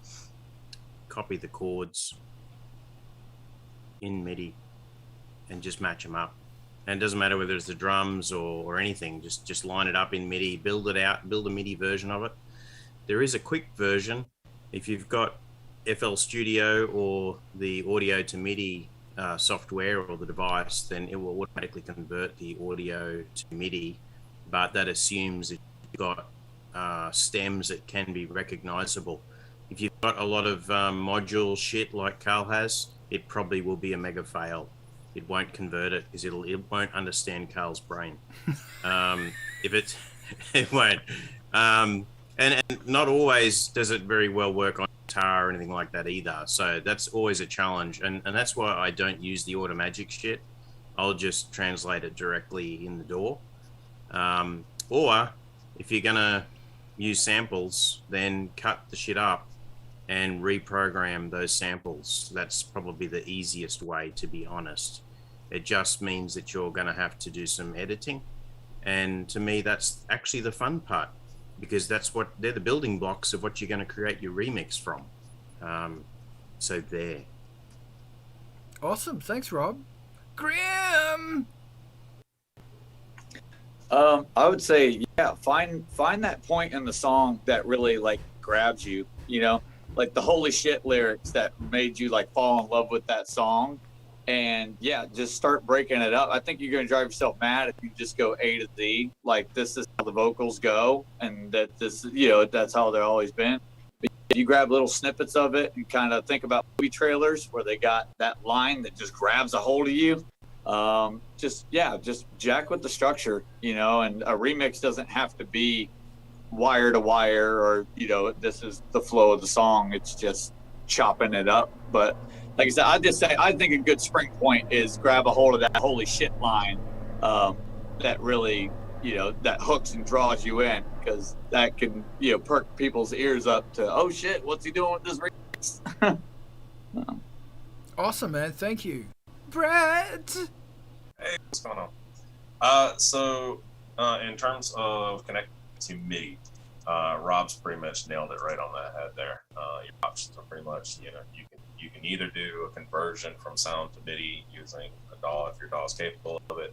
Speaker 3: copy the chords in MIDI and just match them up. And it doesn't matter whether it's the drums or anything. Just line it up in MIDI, build it out, build a MIDI version of it. There is a quick version. If you've got FL Studio or the audio to MIDI software or the device, then it will automatically convert the audio to MIDI. But that assumes that you've got stems that can be recognizable. If you've got a lot of module shit like Carl has, it probably will be a mega fail. It won't convert it because it won't understand Carl's brain. It won't. And not always does it very well work on guitar or anything like that either. So that's always a challenge. And that's why I don't use the automagic shit. I'll just translate it directly in the DAW. Or if you're going to use samples, then cut the shit up and reprogram those samples. That's probably the easiest way, to be honest. It just means that you're going to have to do some editing. And to me, that's actually the fun part, because they're the building blocks of what you're going to create your remix from. So there.
Speaker 1: Awesome. Thanks, Rob. Grim!
Speaker 8: I would say, yeah, find that point in the song that really like grabs you, you know, like the holy shit lyrics that made you like fall in love with that song. And yeah, just start breaking it up. I think you're going to drive yourself mad if you just go A to Z, like this is how the vocals go and that this, you know, that's how they've always been. But if you grab little snippets of it and kind of think about movie trailers where they got that line that just grabs a hold of you, just jack with the structure, you know, and a remix doesn't have to be wire to wire or, you know, this is the flow of the song. It's just chopping it up. But like I said, I think a good spring point is grab a hold of that holy shit line that really, you know, that hooks and draws you in, because that can, you know, perk people's ears up to, oh shit, what's he doing with this remix?
Speaker 1: Awesome, man. Thank you. Brett!
Speaker 2: Hey, what's going on? So in terms of connecting to MIDI, Rob's pretty much nailed it right on the head there. Your options are pretty much, you know, you can either do a conversion from sound to MIDI using a DAW if your DAW is capable of it.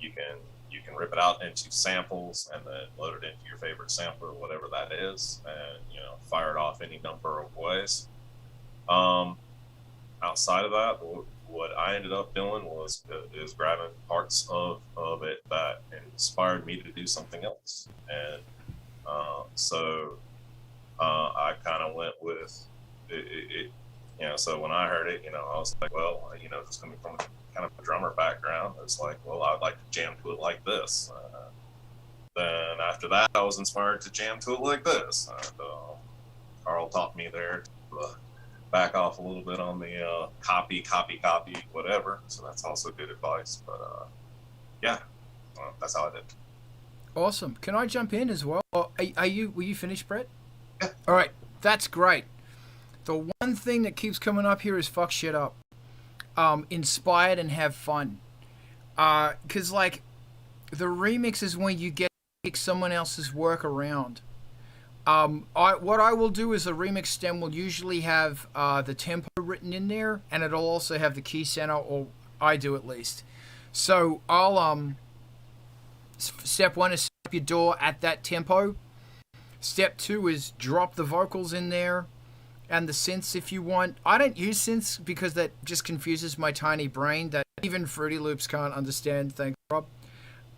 Speaker 2: You can rip it out into samples and then load it into your favorite sampler, whatever that is, and you know, fire it off any number of ways. Outside of that, what I ended up doing is grabbing parts of it that inspired me to do something else, and so I kind of went with it. You know, so when I heard it, you know, I was like, well, you know, just coming from kind of a drummer background, it's like, well, I'd like to jam to it like this. Then after that, I was inspired to jam to it like this. And, Carl taught me there to back off a little bit on the copy, whatever. So that's also good advice. But yeah, that's how I did.
Speaker 1: Awesome. Can I jump in as well? Or were you finished, Brett?
Speaker 2: Yeah.
Speaker 1: All right. That's great. The one thing that keeps coming up here is fuck shit up. Inspired and have fun. Because, like, the remix is when you get to pick someone else's work around. What I will do is a remix stem will usually have the tempo written in there, and it'll also have the key center, or I do at least. So I'll step 1 is set up your DAW at that tempo. Step 2 is drop the vocals in there, and the synths if you want. I don't use synths because that just confuses my tiny brain that even Fruity Loops can't understand. Thanks, Rob.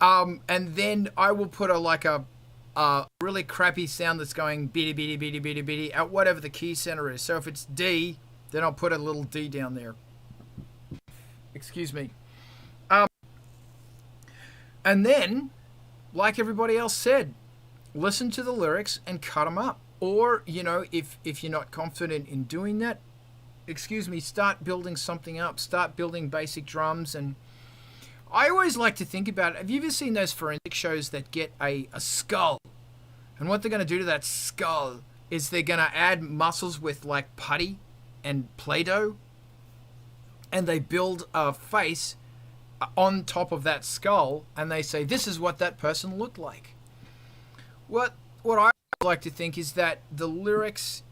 Speaker 1: And then I will put a really crappy sound that's going beady beady beady beady beady at whatever the key center is. So if it's D, then I'll put a little D down there. Excuse me. And then, like everybody else said, listen to the lyrics and cut them up. Or, you know, if you're not confident in doing that, start building something up. Start building basic drums. And I always like to think about it. Have you ever seen those forensic shows that get a skull? And what they're going to do to that skull is they're going to add muscles with like putty and Play-Doh. And they build a face on top of that skull. And they say, this is what that person looked like. What I like to think is that the lyrics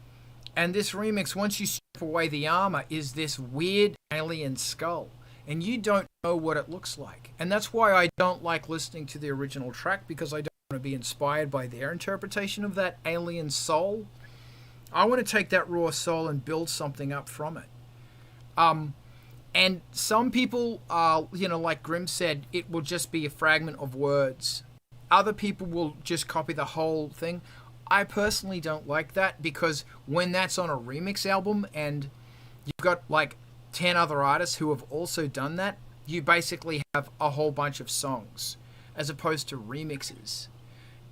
Speaker 1: and this remix, once you strip away the armor, is this weird alien skull. And you don't know what it looks like. And that's why I don't like listening to the original track, because I don't want to be inspired by their interpretation of that alien soul. I want to take that raw soul and build something up from it. And some people, like Grim said, it will just be a fragment of words. Other people will just copy the whole thing. I personally don't like that, because when that's on a remix album and you've got like 10 other artists who have also done that, you basically have a whole bunch of songs as opposed to remixes.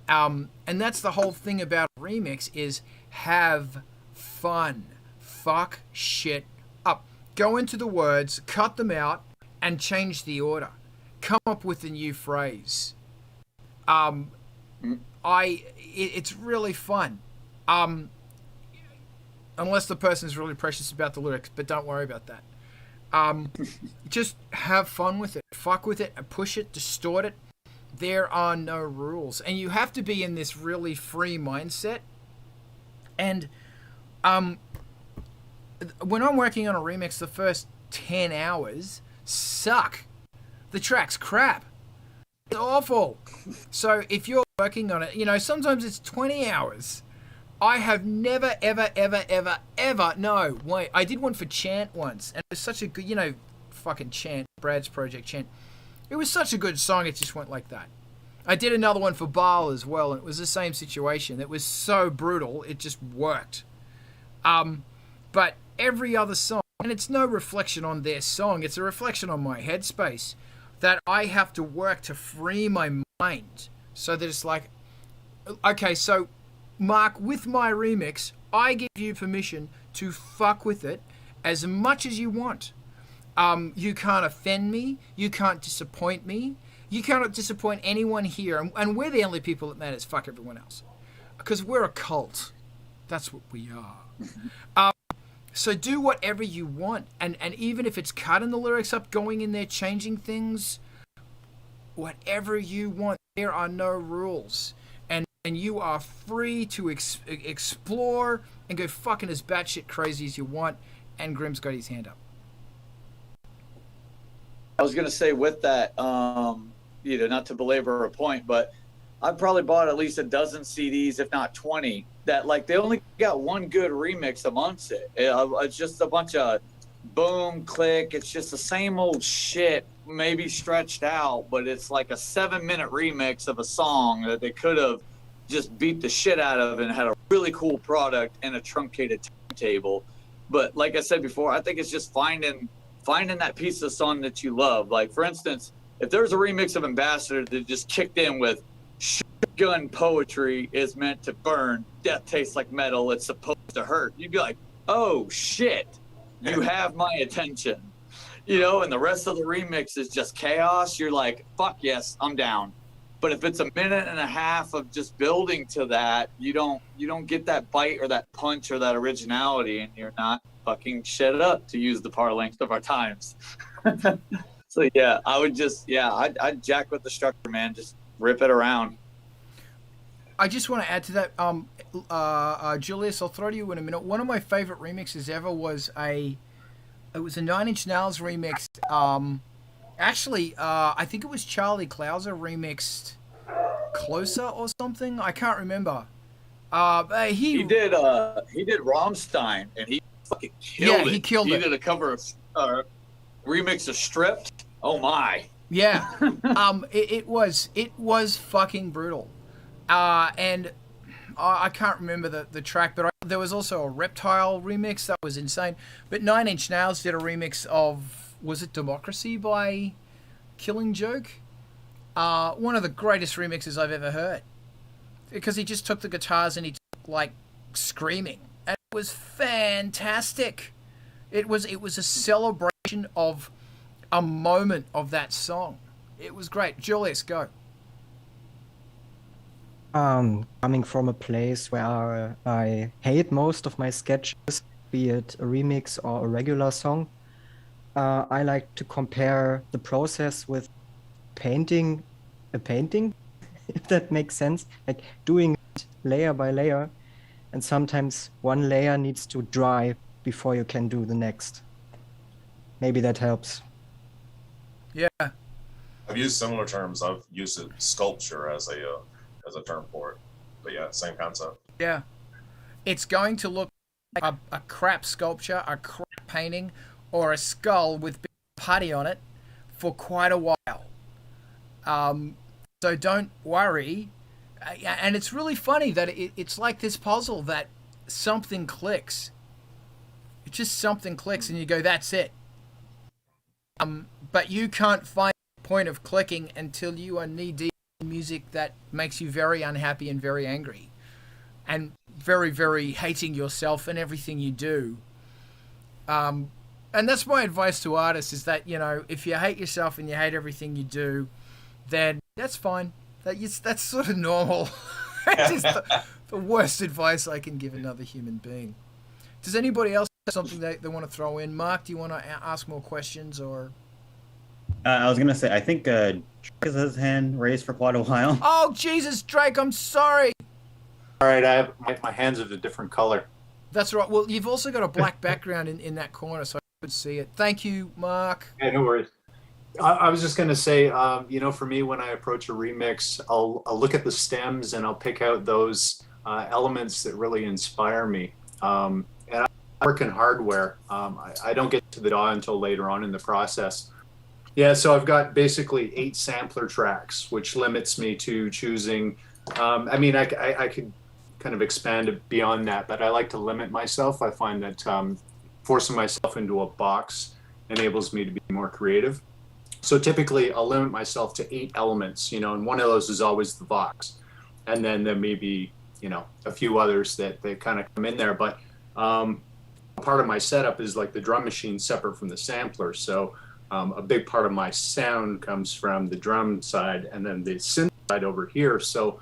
Speaker 1: And that's the whole thing about a remix, is have fun. Fuck shit up. Go into the words, cut them out, and change the order. Come up with a new phrase. It's really fun. Unless the person's really precious about the lyrics, but don't worry about that. Just have fun with it. Fuck with it, and push it, distort it. There are no rules. And you have to be in this really free mindset. And when I'm working on a remix, the first 10 hours suck. The track's crap. It's awful. So if you're working on it, sometimes it's 20 hours. I have never, ever, no, wait, I did one for Chant once, and it was such a good, fucking Chant, Brad's project Chant. It was such a good song, it just went like that. I did another one for Baal as well, and it was the same situation. It was so brutal, it just worked. But every other song, and it's no reflection on their song, it's a reflection on my headspace, that I have to work to free my mind, so that it's like, okay, so Mark, with my remix, I give you permission to fuck with it as much as you want. You can't offend me. You can't disappoint me. You cannot disappoint anyone here. And we're the only people that matters. Fuck everyone else. Because we're a cult. That's what we are. So do whatever you want. And even if it's cutting the lyrics up, going in there, changing things, whatever you want. There are no rules. And you are free to explore and go fucking as batshit crazy as you want. And Grim's got his hand up.
Speaker 8: I was going to say with that, not to belabor a point, but I probably bought at least a dozen CDs, if not 20, that like they only got one good remix amongst it. It's just a bunch of boom, click. It's just the same old shit, maybe stretched out, but it's like a 7-minute remix of a song that they could have just beat the shit out of and had a really cool product and a truncated timetable. But like I said before, I think it's just finding that piece of song that you love. Like, for instance, if there's a remix of Ambassador that just kicked in with shotgun poetry is meant to burn, death tastes like metal, it's supposed to hurt, you'd be like, oh shit, you have my attention. And the rest of the remix is just chaos, you're like, fuck yes, I'm down. But if it's a minute and a half of just building to that, you don't get that bite or that punch or that originality, and you're not fucking shit up, to use the parlance of our times. So yeah, I would just I'd jack with the structure, man. Just rip it around.
Speaker 1: I just want to add to that. Julius, I'll throw to you in a minute. One of my favorite remixes ever was a 9 Inch Nails remix. Actually, I think it was Charlie Clouser remixed Closer or something. I can't remember. He
Speaker 8: did Rammstein, and he fucking killed it.
Speaker 1: He killed it.
Speaker 8: He did a cover of remix of Stripped. Oh my.
Speaker 1: Yeah. It was fucking brutal. And I can't remember the track, but there was also a Reptile remix that was insane. But 9 Inch Nails did a remix of, was it Democracy by Killing Joke? One of the greatest remixes I've ever heard. Because he just took the guitars and he took, like, screaming. And it was fantastic. It was a celebration of a moment of that song. It was great. Julius, go.
Speaker 5: Coming from a place where I hate most of my sketches, be it a remix or a regular song, I like to compare the process with painting a painting, if that makes sense. Like doing it layer by layer, and sometimes one layer needs to dry before you can do the next. Maybe that helps.
Speaker 1: Yeah.
Speaker 2: I've used similar terms. I've used sculpture as a term for it. But yeah, same concept.
Speaker 1: Yeah. It's going to look like a crap sculpture, a crap painting, or a skull with putty on it for quite a while. So don't worry. And it's really funny that it's like this puzzle that something clicks. It's just something clicks and you go, that's it. But you can't find the point of clicking until you are knee-deep in music that makes you very unhappy and very angry. And very, very hating yourself and everything you do. And that's my advice to artists is that, if you hate yourself and you hate everything you do, then that's fine. That's sort of normal. It's just the worst advice I can give another human being. Does anybody else have something they want to throw in? Mark, do you want to ask more questions or?
Speaker 7: I was going to say, I think Drake has his hand raised for quite a while.
Speaker 1: Oh, Jesus, Drake, I'm sorry.
Speaker 9: All right, I have my hands of a different color.
Speaker 1: That's right. Well, you've also got a black background in that corner, so I could see it. Thank you, Mark.
Speaker 9: Yeah, no worries. I was just going to say, for me, when I approach a remix, I'll look at the stems and I'll pick out those elements that really inspire me. And I work in hardware. I don't get to the DAW until later on in the process. Yeah, so I've got basically 8 sampler tracks, which limits me to choosing. I could kind of expand it beyond that, but I like to limit myself. I find that forcing myself into a box enables me to be more creative. So typically I'll limit myself to 8 elements, and one of those is always the Vox. And then there may be, a few others that they kind of come in there. But part of my setup is like the drum machine separate from the sampler. So a big part of my sound comes from the drum side and then the synth side over here. So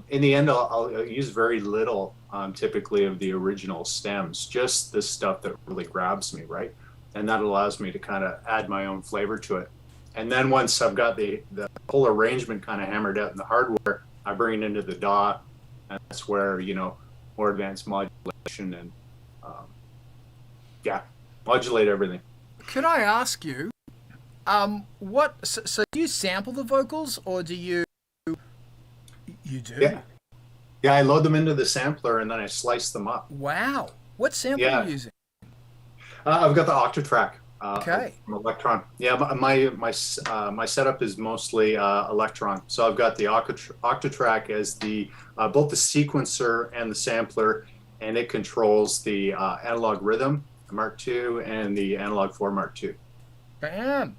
Speaker 9: in the end, I'll use very little typically of the original stems, just the stuff that really grabs me, right? And that allows me to kind of add my own flavor to it. And then once I've got the whole arrangement kind of hammered out in the hardware, I bring it into the DAW, and that's where, more advanced modulation and, modulate everything.
Speaker 1: Could I ask you, so do you sample the vocals, or do you do?
Speaker 9: Yeah, I load them into the sampler, and then I slice them up.
Speaker 1: Wow. What sample are you using?
Speaker 9: I've got the Octatrack.
Speaker 1: Okay.
Speaker 9: From Electron. Yeah, my setup is mostly Electron. So I've got the Octatrack as the both the sequencer and the sampler, and it controls the analog rhythm Mark II and the analog 4 Mark II.
Speaker 1: Bam.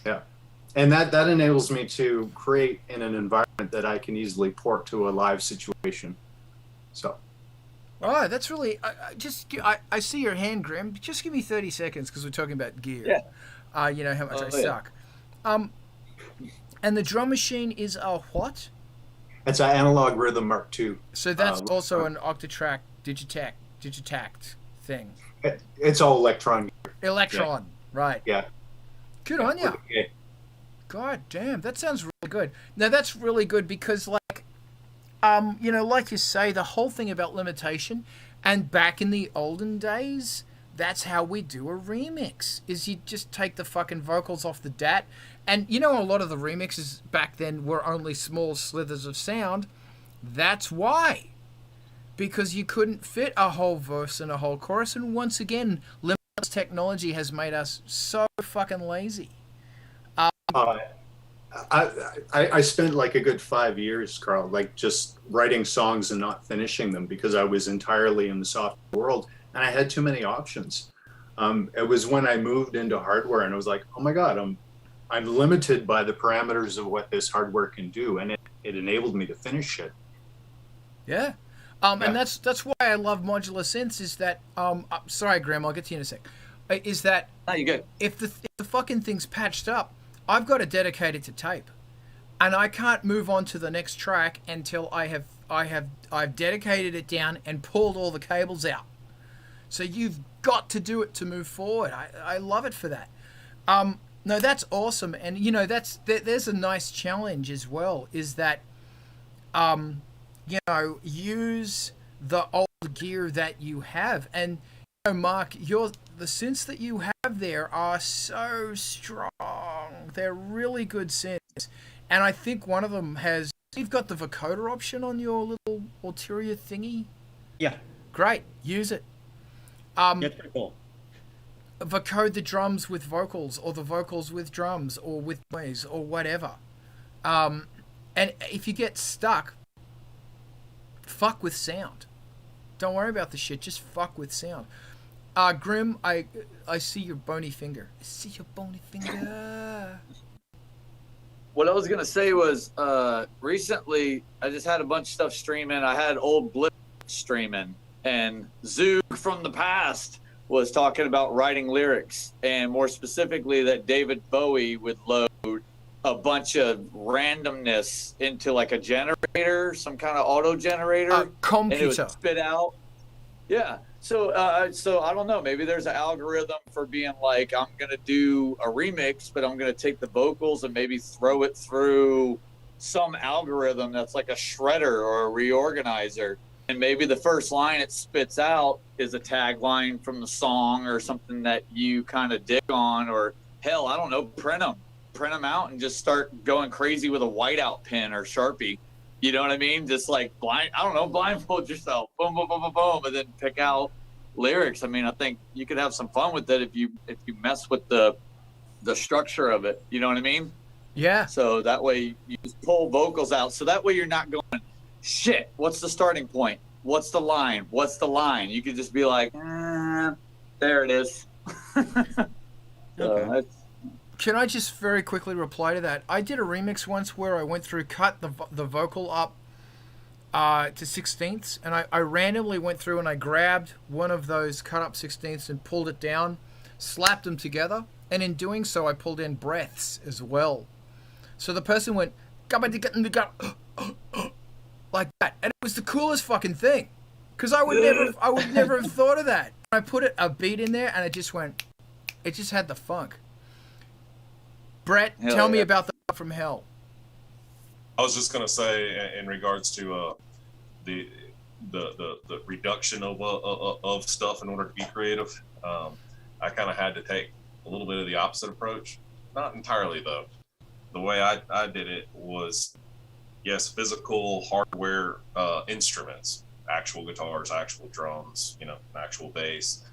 Speaker 9: Yeah, and that enables me to create in an environment that I can easily port to a live situation. So.
Speaker 1: Oh, that's really. I see your hand, Grim. Just give me 30 seconds because we're talking about gear.
Speaker 8: Yeah.
Speaker 1: You know how much I suck. And the drum machine is a what?
Speaker 9: It's an analog rhythm Mark II.
Speaker 1: So that's also an Octatrack Digitact thing.
Speaker 9: It's all Electron.
Speaker 1: Electron, right?
Speaker 9: Yeah.
Speaker 1: Good on you. God damn, that sounds really good. Now that's really good because you know, like you say, the whole thing about limitation, and back in the olden days, that's how we do a remix, is you just take the fucking vocals off the DAT. And you know, a lot of the remixes back then were only small slithers of sound. That's why. Because you couldn't fit a whole verse and a whole chorus. And once again, limitless technology has made us so fucking lazy.
Speaker 9: I spent like a good 5 years, Carl, like just writing songs and not finishing them because I was entirely in the software world and I had too many options. It was when I moved into hardware and I was like, oh my God, I'm limited by the parameters of what this hardware can do, and it enabled me to finish it.
Speaker 1: Yeah. And that's why I love modular synths, is that, sorry, Graham, I'll get to you in a sec, is that
Speaker 8: No, you're good.
Speaker 1: if the fucking thing's patched up, I've got to dedicate it to tape. And I can't move on to the next track until I've dedicated it down and pulled all the cables out. So you've got to do it to move forward. I love it for that. No, that's awesome. And, you know, there's a nice challenge as well, is that, you know, use the old gear that you have. And, you know, Mark, the synths that you have there are so strong. They're really good synths. And I think one of them you've got the vocoder option on your little ulterior thingy.
Speaker 7: Yeah.
Speaker 1: Great. Use it.
Speaker 7: Yeah, it's pretty cool.
Speaker 1: Vocode the drums with vocals, or the vocals with drums, or with noise, or whatever. And if you get stuck, fuck with sound. Don't worry about the shit. Just fuck with sound. Grim, I see your bony finger. I see your bony finger.
Speaker 8: What I was gonna say was, recently I just had a bunch of stuff streaming. I had old Blip streaming, and Zoog from the past was talking about writing lyrics, and more specifically that David Bowie would load a bunch of randomness into like a generator, some kind of auto generator,
Speaker 1: computer,
Speaker 8: and it would spit out. Yeah. So I don't know. Maybe there's an algorithm for being like, I'm gonna do a remix, but I'm gonna take the vocals and maybe throw it through some algorithm that's like a shredder or a reorganizer, and maybe the first line it spits out is a tagline from the song or something that you kind of dig on, or hell, I don't know, print them out and just start going crazy with a whiteout pen or Sharpie. You know what I mean? Just like blindfold yourself, boom, boom, boom, boom, boom, and then pick out lyrics. I mean, I think you could have some fun with it if you mess with the structure of it. You know what I mean?
Speaker 1: Yeah.
Speaker 8: So that way you just pull vocals out. So that way you're not going, shit, what's the starting point? What's the line? What's the line? You could just be like, there it is.
Speaker 7: Okay.
Speaker 1: Can I just very quickly reply to that? I did a remix once where I went through, cut the vocal up to 16ths, and I randomly went through and I grabbed one of those cut up 16ths and pulled it down, slapped them together, and in doing so I pulled in breaths as well. So the person went like that, and it was the coolest fucking thing, because I would never have thought of that. I put a beat in there and it just had the funk. Brett, tell me about the from hell.
Speaker 2: I was just gonna say, in regards to the reduction of stuff in order to be creative, I kind of had to take a little bit of the opposite approach. Not entirely though. The way I did it was, yes, physical hardware instruments, actual guitars, actual drums, actual bass.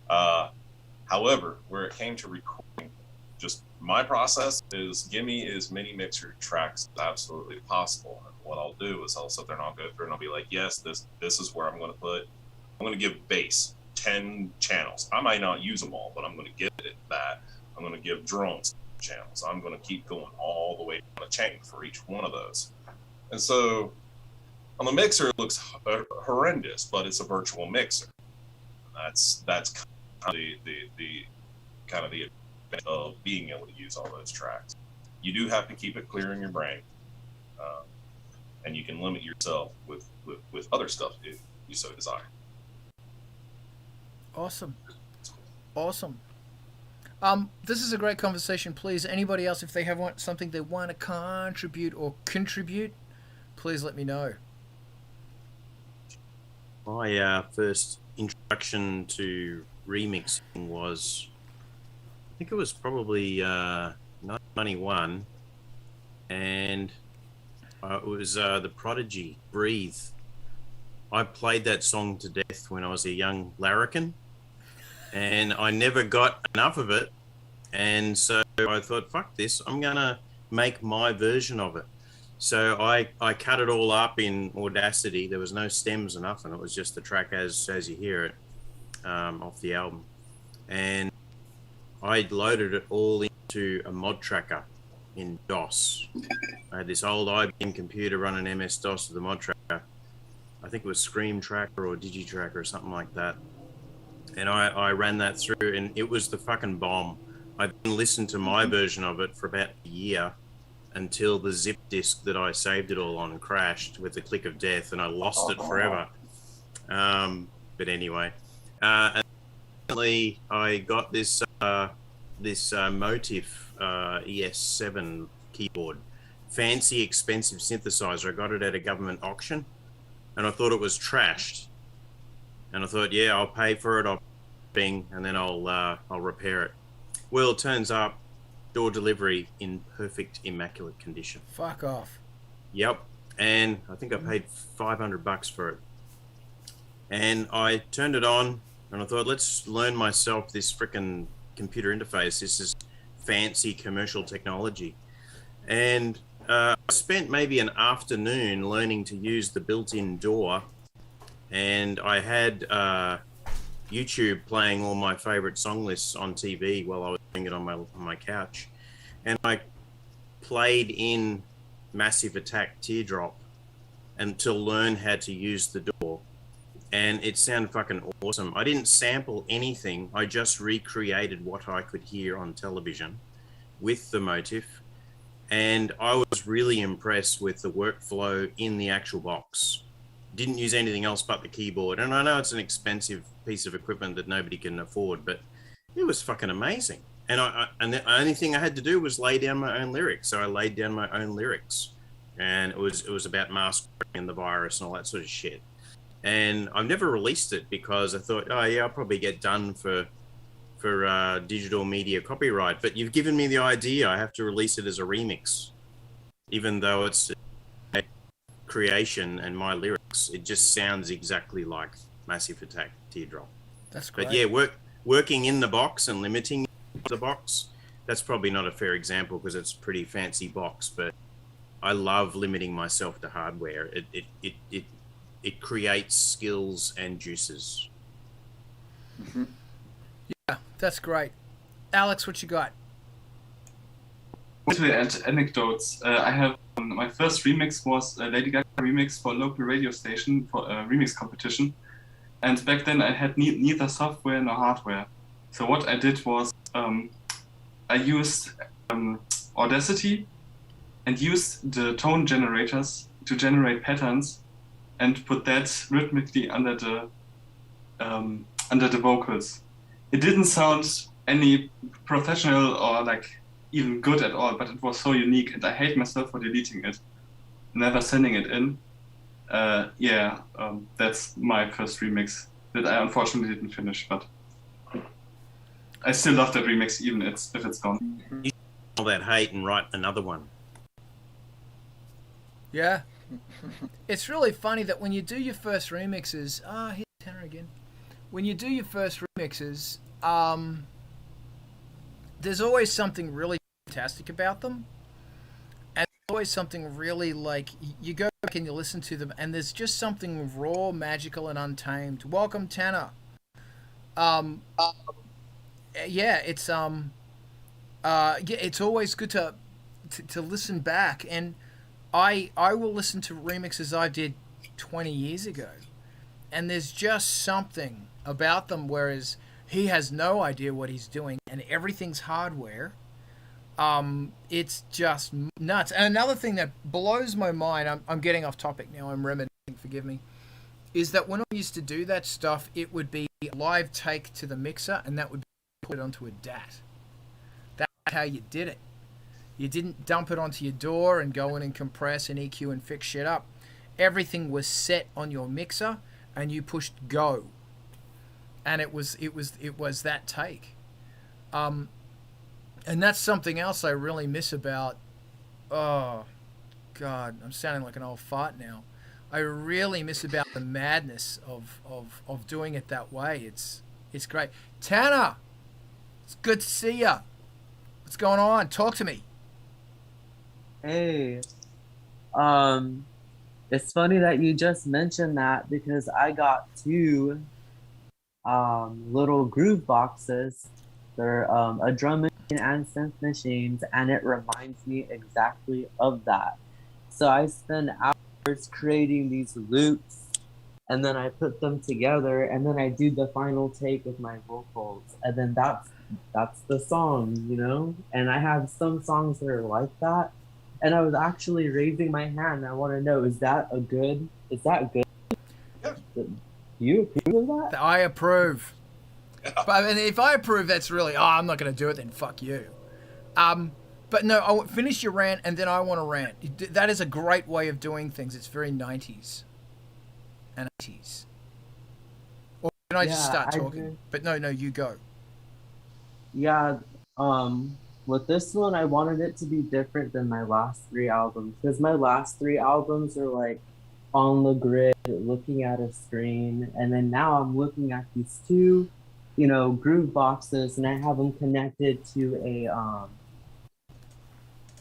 Speaker 2: However, where it came to recording, just my process is give me as many mixer tracks as absolutely possible. And what I'll do is I'll sit there and I'll go through and I'll be like, yes, this is where I'm going to give bass 10 channels. I might not use them all, but I'm going to give it that. I'm going to give drums channels. I'm going to keep going all the way down the chain for each one of those. And so on the mixer, it looks horrendous, but it's a virtual mixer. That's kind of the advantage of being able to use all those tracks. You do have to keep it clear in your brain, and you can limit yourself with other stuff if you so desire.
Speaker 1: Awesome. This is a great conversation. Please, anybody else, if they have something they want to contribute, please let me know.
Speaker 3: My first introduction to remixing was, I think it was probably 1991, and it was The Prodigy, Breathe. I played that song to death when I was a young larrikin, and I never got enough of it. And so I thought, fuck this, I'm going to make my version of it. So I cut it all up in Audacity. There was no stems or nothing. It was just the track as you hear it off the album. And I loaded it all into a mod tracker in DOS. I had this old IBM computer running MS-DOS with the mod tracker. I think it was Scream Tracker or DigiTracker or something like that. And I ran that through, and it was the fucking bomb. I then listened to my version of it for about a year until the zip disk that I saved it all on crashed with the click of death, and I lost it forever. But anyway, recently I got this Motif ES7 keyboard, fancy, expensive synthesizer. I got it at a government auction, and I thought it was trashed. And I thought, yeah, I'll pay for it, I'll bing, and then I'll repair it. Well, it turns up door delivery in perfect, immaculate condition.
Speaker 1: Fuck off.
Speaker 3: Yep. And I think I paid $500 for it. And I turned it on, and I thought, let's learn myself this frickin' computer interface. This is fancy commercial technology. And I spent maybe an afternoon learning to use the built-in door, and I had YouTube playing all my favorite song lists on TV while I was doing it on my couch. And I played in Massive Attack Teardrop and to learn how to use the door. And it sounded fucking awesome. I didn't sample anything. I just recreated what I could hear on television with the Motif. And I was really impressed with the workflow in the actual box. Didn't use anything else but the keyboard. And I know it's an expensive piece of equipment that nobody can afford, but it was fucking amazing. And the only thing I had to do was lay down my own lyrics. So I laid down my own lyrics, and it was about mastering and the virus and all that sort of shit. And I've never released it because I thought, oh yeah, I'll probably get done for digital media copyright. But you've given me the idea. I have to release it as a remix, even though it's a creation and my lyrics. It just sounds exactly like Massive Attack Teardrop.
Speaker 1: That's great.
Speaker 3: But yeah, working in the box and limiting the box, that's probably not a fair example because it's a pretty fancy box, but I love limiting myself to hardware. It creates skills and juices.
Speaker 1: Mm-hmm. Yeah, that's great. Alex, what you got?
Speaker 4: To add anecdotes, I have my first remix was a Lady Gaga remix for a local radio station for a remix competition, and back then I had neither software nor hardware. So what I did was I used Audacity and used the tone generators to generate patterns and put that rhythmically under the vocals. It didn't sound any professional or like even good at all, but it was so unique, and I hate myself for deleting it, never sending it in. That's my first remix that I unfortunately didn't finish, but I still love that remix even if it's gone.
Speaker 3: All that hate and write another one.
Speaker 1: Yeah. It's really funny that when you do your first remixes, here's Tanner again. When you do your first remixes, there's always something really fantastic about them. And there's always something really like, you go back and you listen to them and there's just something raw, magical, and untamed. Welcome, Tanner. It's always good to listen back, and I will listen to remixes I did 20 years ago, and there's just something about them, whereas he has no idea what he's doing and everything's hardware. It's just nuts. And another thing that blows my mind, I'm getting off topic now, I'm reminiscing, forgive me, is that when I used to do that stuff, it would be a live take to the mixer, and that would be put onto a DAT. That's how you did it. You didn't dump it onto your DAW and go in and compress and EQ and fix shit up. Everything was set on your mixer, and you pushed go, and it was that take. And that's something else I really miss about. Oh, God, I'm sounding like an old fart now. I really miss about the madness of doing it that way. It's great. Tanner, it's good to see ya. What's going on? Talk to me.
Speaker 10: Hey, it's funny that you just mentioned that because I got two little groove boxes. They're a drum machine and synth machines, and it reminds me exactly of that. So I spend hours creating these loops, and then I put them together, and then I do the final take with my vocals, and then that's the song, you know? And I have some songs that are like that. And I was actually raising my hand. I want to know, is that good?
Speaker 2: Yeah.
Speaker 10: Do you approve of that?
Speaker 1: I approve. But I mean, if I approve, that's really, I'm not going to do it, then fuck you. But no, I'll finish your rant, and then I want to rant. That is a great way of doing things. It's very 90s and 80s. Or can I just start talking? But no, you go.
Speaker 10: Yeah, with this one, I wanted it to be different than my last three albums, because my last three albums are like on the grid, looking at a screen, and then now I'm looking at these two, groove boxes, and I have them connected to a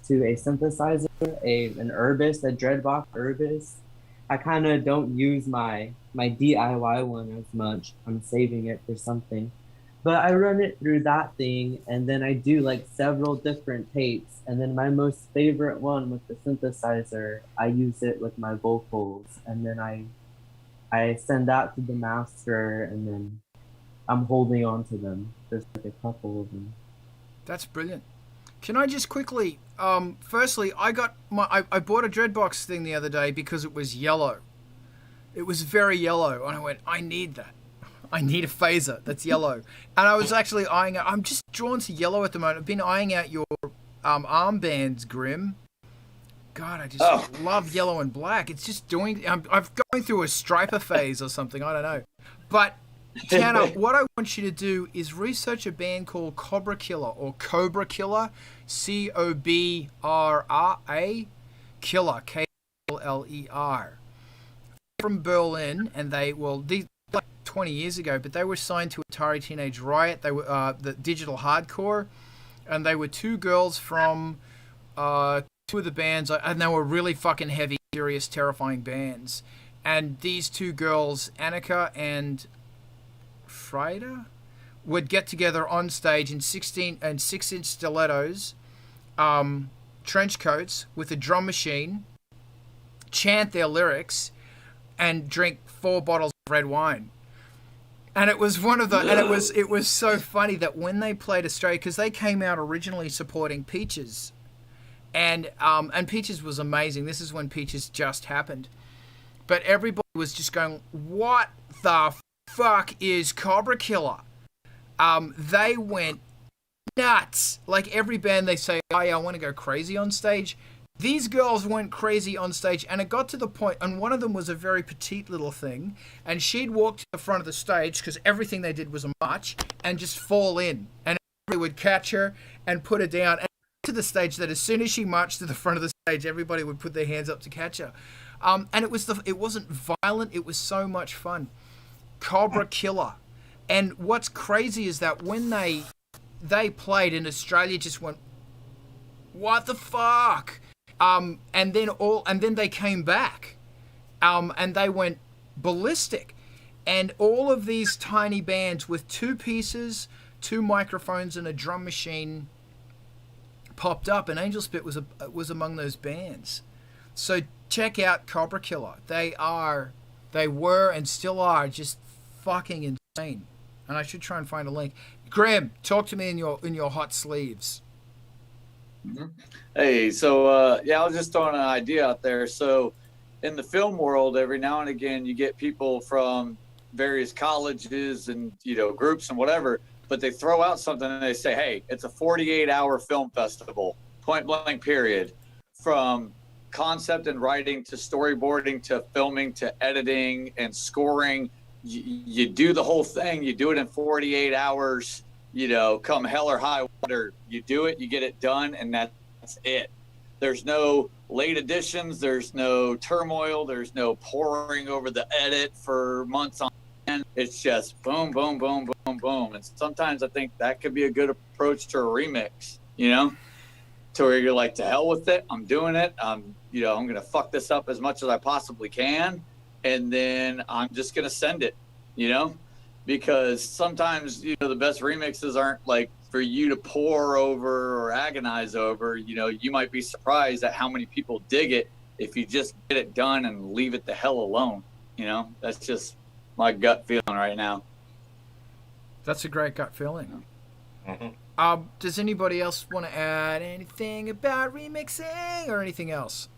Speaker 10: synthesizer, an Urbis, a Dreadbox Urbis. I kind of don't use my DIY one as much. I'm saving it for something. But I run it through that thing, and then I do like several different tapes. And then my most favorite one with the synthesizer, I use it with my vocals. And then I send that to the master, and then I'm holding on to them. There's like a couple of them.
Speaker 1: That's brilliant. Can I just quickly, firstly, I bought a Dreadbox thing the other day because it was yellow. It was very yellow, and I went, I need that. I need a phaser that's yellow. And I was actually eyeing out, I'm just drawn to yellow at the moment. I've been eyeing out your armbands, Grim. God, I just love yellow and black. It's just I'm going through a striper phase or something. I don't know. But, Tanner, what I want you to do is research a band called Cobra Killer or Cobra Killer, C-O-B-R-A, Killer, K-L-L-E-R. From Berlin, and these 20 years ago, but they were signed to Atari Teenage Riot. They were the digital hardcore, and they were two girls from two of the bands, and they were really fucking heavy, serious, terrifying bands. And these two girls, Annika and Frida, would get together on stage in 6-inch stilettos, trench coats with a drum machine, chant their lyrics, and drink 4 bottles of red wine. And it was it was so funny that when they played Australia, because they came out originally supporting Peaches, and Peaches was amazing. This is when Peaches just happened, but everybody was just going, "What the fuck is Cobra Killer?" They went nuts. Like every band, they say, "Oh yeah, I want to go crazy on stage." These girls went crazy on stage, and it got to the point, and one of them was a very petite little thing, and she'd walk to the front of the stage, because everything they did was a march, and just fall in, and everybody would catch her and put her down, and to the stage that as soon as she marched to the front of the stage, everybody would put their hands up to catch her. And it wasn't violent, it was so much fun. Cobra Killer. And what's crazy is that when they played, and Australia just went, what the fuck? And then they came back, and they went ballistic, and all of these tiny bands with 2 pieces, 2 microphones, and a drum machine popped up, and Angelspit was among those bands. So check out Cobra Killer. They were, and still are, just fucking insane. And I should try and find a link. Graham, talk to me in your hot sleeves.
Speaker 8: Hey, so I was just throwing an idea out there. So in the film world, every now and again, you get people from various colleges and, groups and whatever, but they throw out something and they say, hey, it's a 48-hour film festival, point blank period, from concept and writing to storyboarding to filming to editing and scoring. You do the whole thing. You do it in 48 hours, you know, come hell or high water. You do it, you get it done, and that's it. There's no late additions. There's no turmoil. There's no poring over the edit for months on end. It's just boom, boom, boom, boom, boom. And sometimes I think that could be a good approach to a remix, you know, to where you're like, to hell with it. I'm doing it. You know, I'm going to fuck this up as much as I possibly can. And then I'm just going to send it, you know, because sometimes, you know, the best remixes aren't like for you to pore over or agonize over. You know, you might be surprised at how many people dig it if you just get it done and leave it the hell alone. You know, that's just my gut feeling right now.
Speaker 1: That's a great gut feeling. Does anybody else want to add anything about remixing or anything else?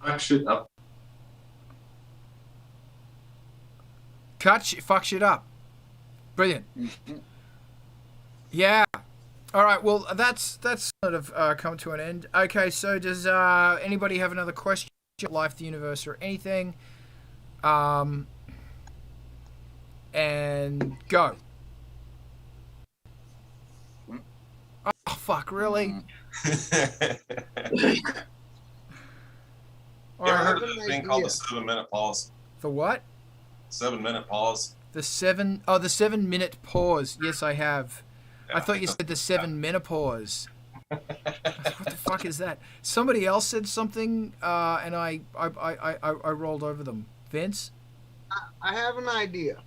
Speaker 4: Fuck shit up.
Speaker 1: Fuck shit up. Brilliant. Yeah. All right. Well, that's sort of come to an end. Okay. So does anybody have another question? Life, the universe, or anything? And go. Oh fuck! Really?
Speaker 2: You ever heard of this thing called the 7-minute pause?
Speaker 1: The what?
Speaker 2: 7-minute pause.
Speaker 1: The 7-minute pause. Yes, I have.
Speaker 2: Yeah.
Speaker 1: I thought you said the 7 menopause. What the fuck is that? Somebody else said something, and I rolled over them. Vince?
Speaker 11: I have an idea.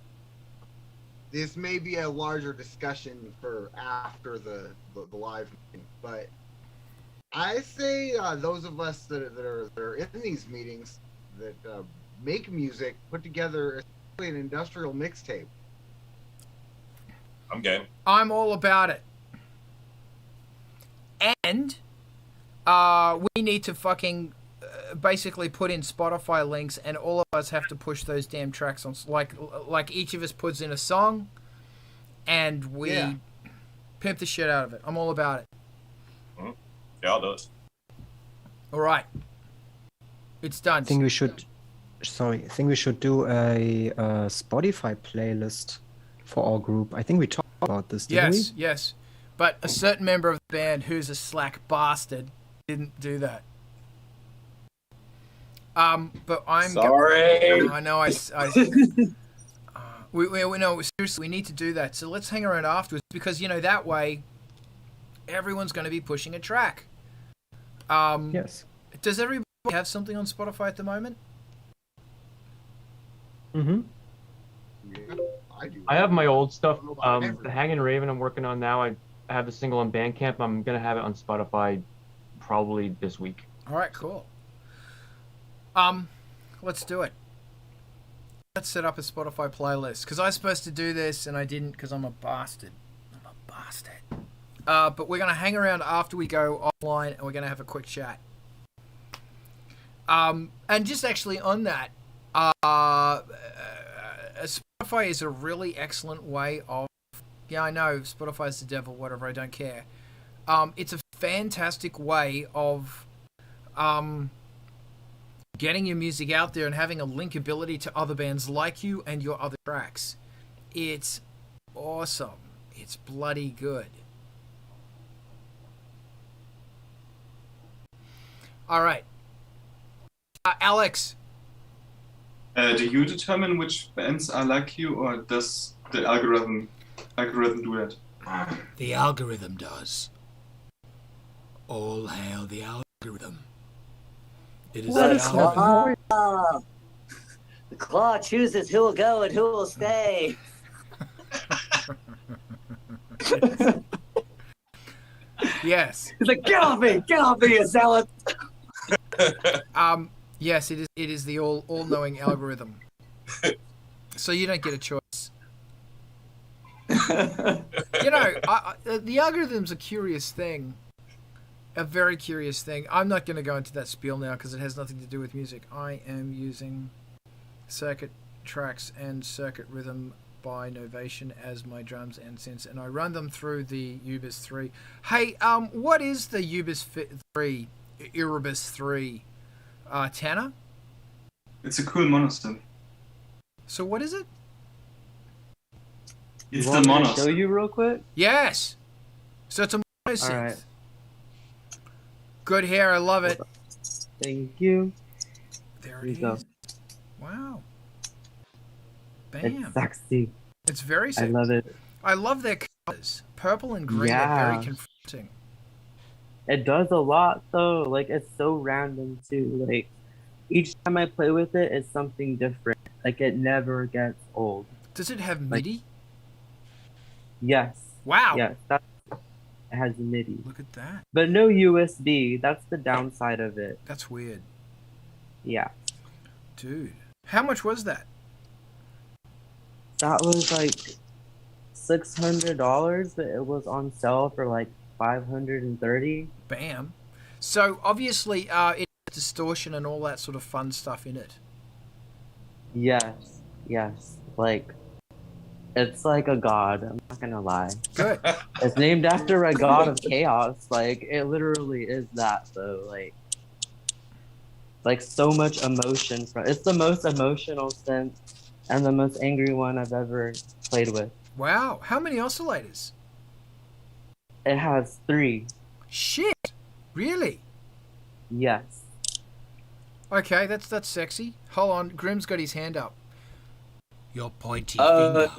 Speaker 11: This may be a larger discussion for after the live meeting, but I say those of us that are in these meetings that make music put together an industrial mixtape.
Speaker 2: I'm game.
Speaker 1: I'm all about it. And we need to fucking basically put in Spotify links, and all of us have to push those damn tracks on. Like each of us puts in a song, and we pimp the shit out of it. I'm all about it.
Speaker 2: Yeah, I'll do it.
Speaker 1: All right, it's done.
Speaker 5: I think we should do a Spotify playlist for our group. I think we talked about this, didn't we?
Speaker 1: Yes. But a certain member of the band, who's a slack bastard, didn't do that. But I'm
Speaker 8: sorry.
Speaker 1: I know. We know, seriously, we need to do that. So let's hang around afterwards, because you know that way, everyone's going to be pushing a track.
Speaker 5: Yes.
Speaker 1: Does everybody have something on Spotify at the moment?
Speaker 11: Yeah, I do.
Speaker 6: I have my old stuff. The Hangin' Raven I'm working on now. I have the single on Bandcamp. I'm gonna have it on Spotify probably this week.
Speaker 1: All right, cool. Let's do it. Let's set up a Spotify playlist, because I was supposed to do this and I didn't because I'm a bastard. But we're gonna hang around after we go offline, and we're gonna have a quick chat. And just actually on that, Spotify is a really excellent way of. Yeah, I know Spotify's the devil. Whatever, I don't care. It's a fantastic way of getting your music out there and having a linkability to other bands like you and your other tracks. It's awesome. It's bloody good. All right. Alex.
Speaker 4: Do you determine which bands are like you, or does the algorithm do that?
Speaker 1: The algorithm does. All hail the algorithm. It is the algorithm.
Speaker 12: The claw chooses who will go and who will stay.
Speaker 1: Yes.
Speaker 12: He's like, get off me, you zealot.
Speaker 1: Yes, it is the all-knowing algorithm. So you don't get a choice. You know, the algorithm's a curious thing. A very curious thing. I'm not going to go into that spiel now because it has nothing to do with music. I am using circuit tracks and circuit rhythm by Novation as my drums and synths, and I run them through the Ubis 3. Hey, what is the Ubis 3, Erebus 3, Tanner?
Speaker 4: It's a cool monosynth.
Speaker 1: So what is it?
Speaker 4: It's
Speaker 10: You
Speaker 4: the
Speaker 10: want me to
Speaker 4: monosynth.
Speaker 10: show you real quick?
Speaker 1: Yes. So it's a monosynth.
Speaker 10: All right.
Speaker 1: Good hair, I love it.
Speaker 10: Thank you.
Speaker 1: There
Speaker 10: Here
Speaker 1: it
Speaker 10: you go.
Speaker 1: is. Wow. Bam.
Speaker 10: It's sexy.
Speaker 1: It's very
Speaker 10: I
Speaker 1: sexy.
Speaker 10: love it.
Speaker 1: I love their colors. Purple and green are
Speaker 10: Yeah.
Speaker 1: very confronting.
Speaker 10: It does a lot though. Like it's so random too. Like each time I play with it, it's something different. Like it never gets old.
Speaker 1: Does it have
Speaker 10: Like-
Speaker 1: MIDI?
Speaker 10: Yes.
Speaker 1: Wow.
Speaker 10: Yes. It has MIDI.
Speaker 1: Look at that.
Speaker 10: But no USB. That's the downside of it.
Speaker 1: That's weird.
Speaker 10: Yeah.
Speaker 1: Dude. How much was that?
Speaker 10: That was like $600, but it was on sale for like $530.
Speaker 1: Bam. So obviously it has distortion and all that sort of fun stuff in it.
Speaker 10: Yes. Yes. Like it's like a god. I'm not gonna lie.
Speaker 1: Good.
Speaker 10: It's named after a god of chaos. Like it literally is that though. Like so much emotion from it's the most emotional synth and the most angry one I've ever played with.
Speaker 1: Wow. How many oscillators?
Speaker 10: It has 3.
Speaker 1: Shit. Really?
Speaker 10: Yes.
Speaker 1: Okay, that's sexy. Hold on. Grim's got his hand up. Your pointy
Speaker 8: Uh,
Speaker 1: finger.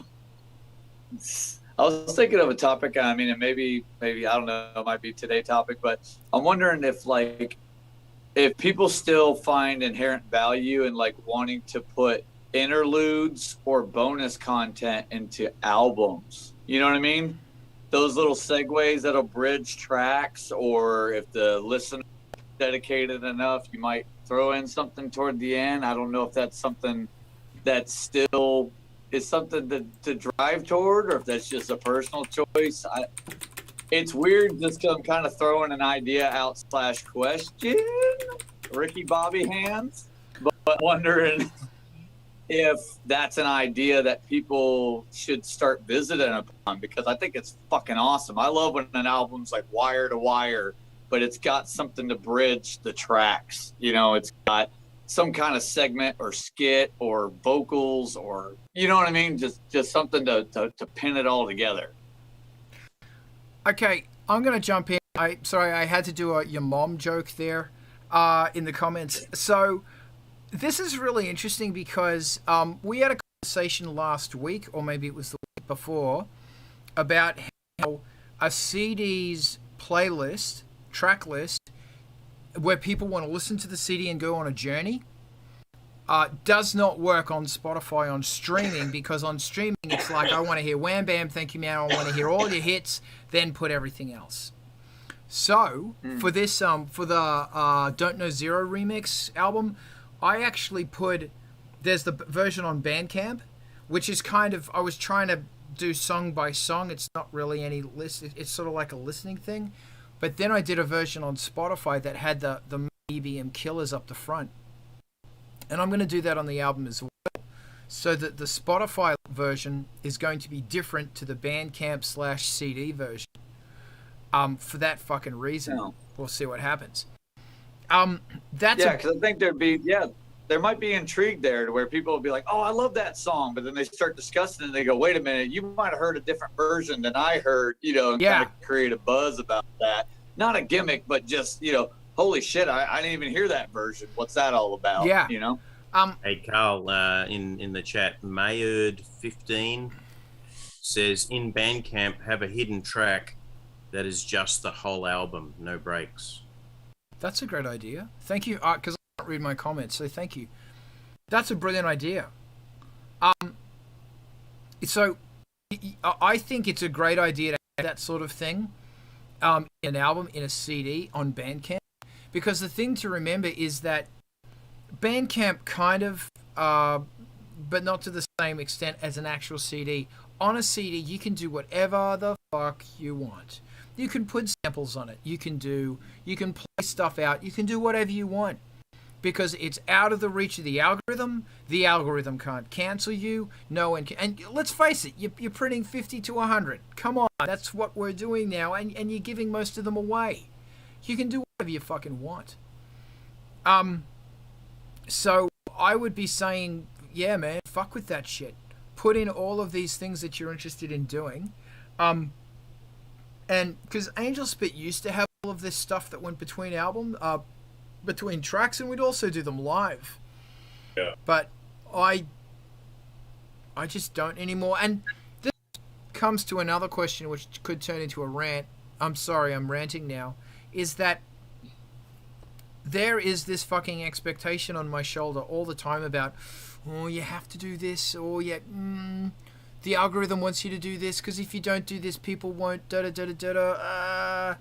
Speaker 8: I was thinking of a topic. I mean, and maybe I don't know. It might be today's topic, but I'm wondering if people still find inherent value in like wanting to put interludes or bonus content into albums. You know what I mean? Those little segues that'll bridge tracks, or if the listener is dedicated enough, you might throw in something toward the end. I don't know if that's something that still is something to drive toward, or if that's just a personal choice. It's weird just because I'm kind of throwing an idea out / question, Ricky Bobby hands, but wondering if that's an idea that people should start visiting upon, because I think it's fucking awesome. I love when an album's like wire to wire, but it's got something to bridge the tracks. You know, it's got some kind of segment or skit or vocals, or you know what I mean? Just something to pin it all together.
Speaker 1: Okay, I'm going to jump in. Sorry, I had to do your mom joke there in the comments. So this is really interesting because we had a conversation last week, or maybe it was the week before, about how a CD's playlist, track list, where people want to listen to the CD and go on a journey, does not work on Spotify on streaming, because on streaming it's like, I want to hear Wham Bam, Thank You Man, I want to hear all your hits, then put everything else. So for this for the Don't Know Zero remix album, I actually there's the version on Bandcamp, which is kind of, I was trying to do song by song. It's not really any list, it's sort of like a listening thing. But then I did a version on Spotify that had the EBM killers up the front. And I'm going to do that on the album as well. So that the Spotify version is going to be different to the Bandcamp / CD version. For that fucking reason.
Speaker 8: Yeah.
Speaker 1: We'll see what happens.
Speaker 8: Because I think there might be intrigue there to where people will be like, oh, I love that song, but then they start discussing it and they go, wait a minute, you might have heard a different version than I heard, and kind of create a buzz about that. Not a gimmick, but just, holy shit, I didn't even hear that version. What's that all about?
Speaker 1: Yeah.
Speaker 3: Hey Carl, in the chat, Mayerd15 says, in Bandcamp have a hidden track that is just the whole album, no breaks.
Speaker 1: That's a great idea. Thank you, because I can't read my comments, so thank you. That's a brilliant idea. So I think it's a great idea to have that sort of thing in an album, in a CD, on Bandcamp, because the thing to remember is that Bandcamp kind of, but not to the same extent as an actual CD. On a CD, you can do whatever the fuck you want. You can put samples on it. You can play stuff out. You can do whatever you want. because it's out of the reach of the algorithm. The algorithm can't cancel you. No one can. And let's face it, you're printing 50 to 100. Come on, that's what we're doing now, and you're giving most of them away. You can do whatever you fucking want. So I would be saying, yeah, man, fuck with that shit. Put in all of these things that you're interested in doing. And because Angelspit used to have all of this stuff that went between between tracks, and we'd also do them live.
Speaker 2: Yeah.
Speaker 1: But I just don't anymore. And this comes to another question, which could turn into a rant. I'm sorry, I'm ranting now. Is that there is this fucking expectation on my shoulder all the time about, oh, you have to do this, or the algorithm wants you to do this, because if you don't do this, people won't da-da-da-da-da.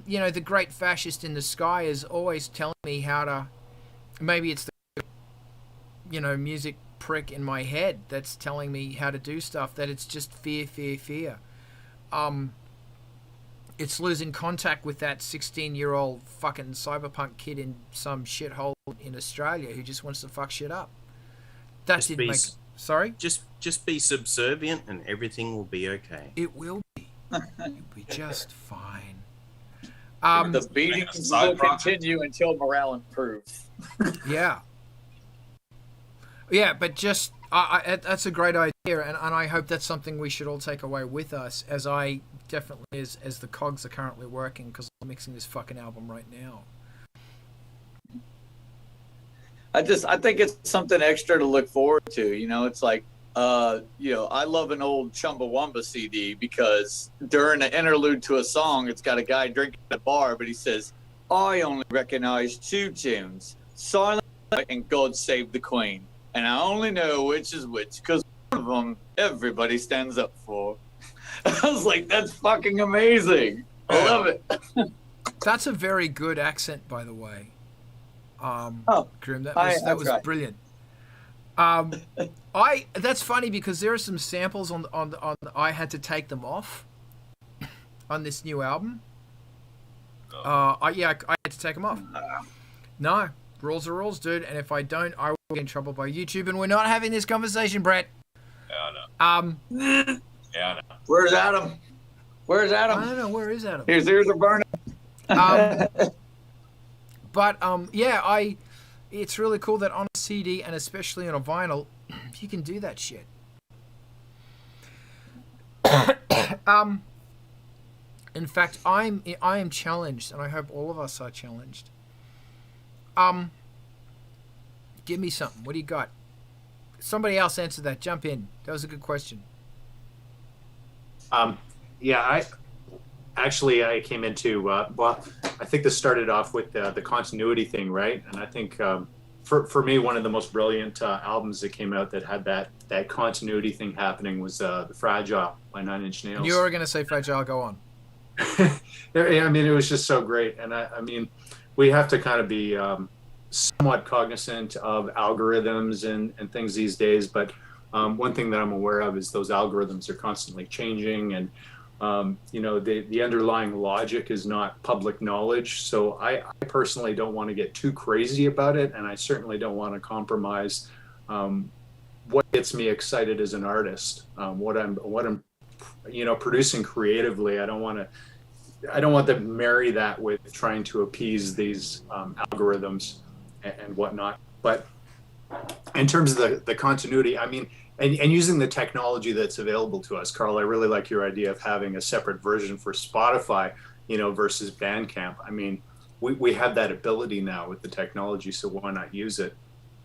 Speaker 1: You know, the great fascist in the sky is always telling me how to, maybe it's the, you know, music prick in my head that's telling me how to do stuff, that it's just fear, fear, fear. It's losing contact with that 16-year-old fucking cyberpunk kid in some shithole in Australia who just wants to fuck shit up. That
Speaker 3: Just
Speaker 1: didn't
Speaker 3: be
Speaker 1: make...
Speaker 3: s-
Speaker 1: Sorry?
Speaker 3: Just be subservient and everything will be okay.
Speaker 1: It will be. It'll be just fine.
Speaker 8: The beatings will continue until morale improves.
Speaker 1: Yeah. Yeah, but just... that's a great idea, and I hope that's something we should all take away with us, as I definitely, as the cogs are currently working, because I'm mixing this fucking album right now.
Speaker 8: I think it's something extra to look forward to. You know, it's like, you know, I love an old Chumbawamba CD because during an interlude to a song, it's got a guy drinking at a bar, but he says, I only recognize two tunes, Silent Night and God Save the Queen. And I only know which is which because one of them everybody stands up for. I was like, that's fucking amazing. I love it.
Speaker 1: That's a very good accent, by the way. Grim, that was brilliant. That's funny because there are some samples on I had to take them off on this new album. I had to take them off. No, rules are rules, dude. And if I don't, I will get in trouble by YouTube. And we're not having this conversation, Brett.
Speaker 2: Yeah, I know. Yeah, I know.
Speaker 8: Where's Adam? Where's Adam?
Speaker 1: I don't know. Where is Adam?
Speaker 8: His ears are burning.
Speaker 1: But yeah, it's really cool that on a CD and especially on a vinyl, you can do that shit. In fact, I am challenged, and I hope all of us are challenged. Give me something. What do you got? Somebody else answer that. Jump in. That was a good question.
Speaker 9: Yeah, I came into, well, I think this started off with the continuity thing, right? And I think for me, one of the most brilliant albums that came out that had that continuity thing happening was The Fragile by Nine Inch Nails.
Speaker 1: You were going to say Fragile, go on.
Speaker 9: I mean, it was just so great. And I mean, we have to kind of be somewhat cognizant of algorithms and things these days. But one thing that I'm aware of is those algorithms are constantly changing, and you know, the underlying logic is not public knowledge. So I personally don't want to get too crazy about it, and I certainly don't want to compromise what gets me excited as an artist, what I'm you know, producing creatively. I don't want to marry that with trying to appease these algorithms and whatnot. But in terms of the continuity, I mean, and using the technology that's available to us, Carl, I really like your idea of having a separate version for Spotify, you know, versus Bandcamp. I mean, we have that ability now with the technology, so why not use it?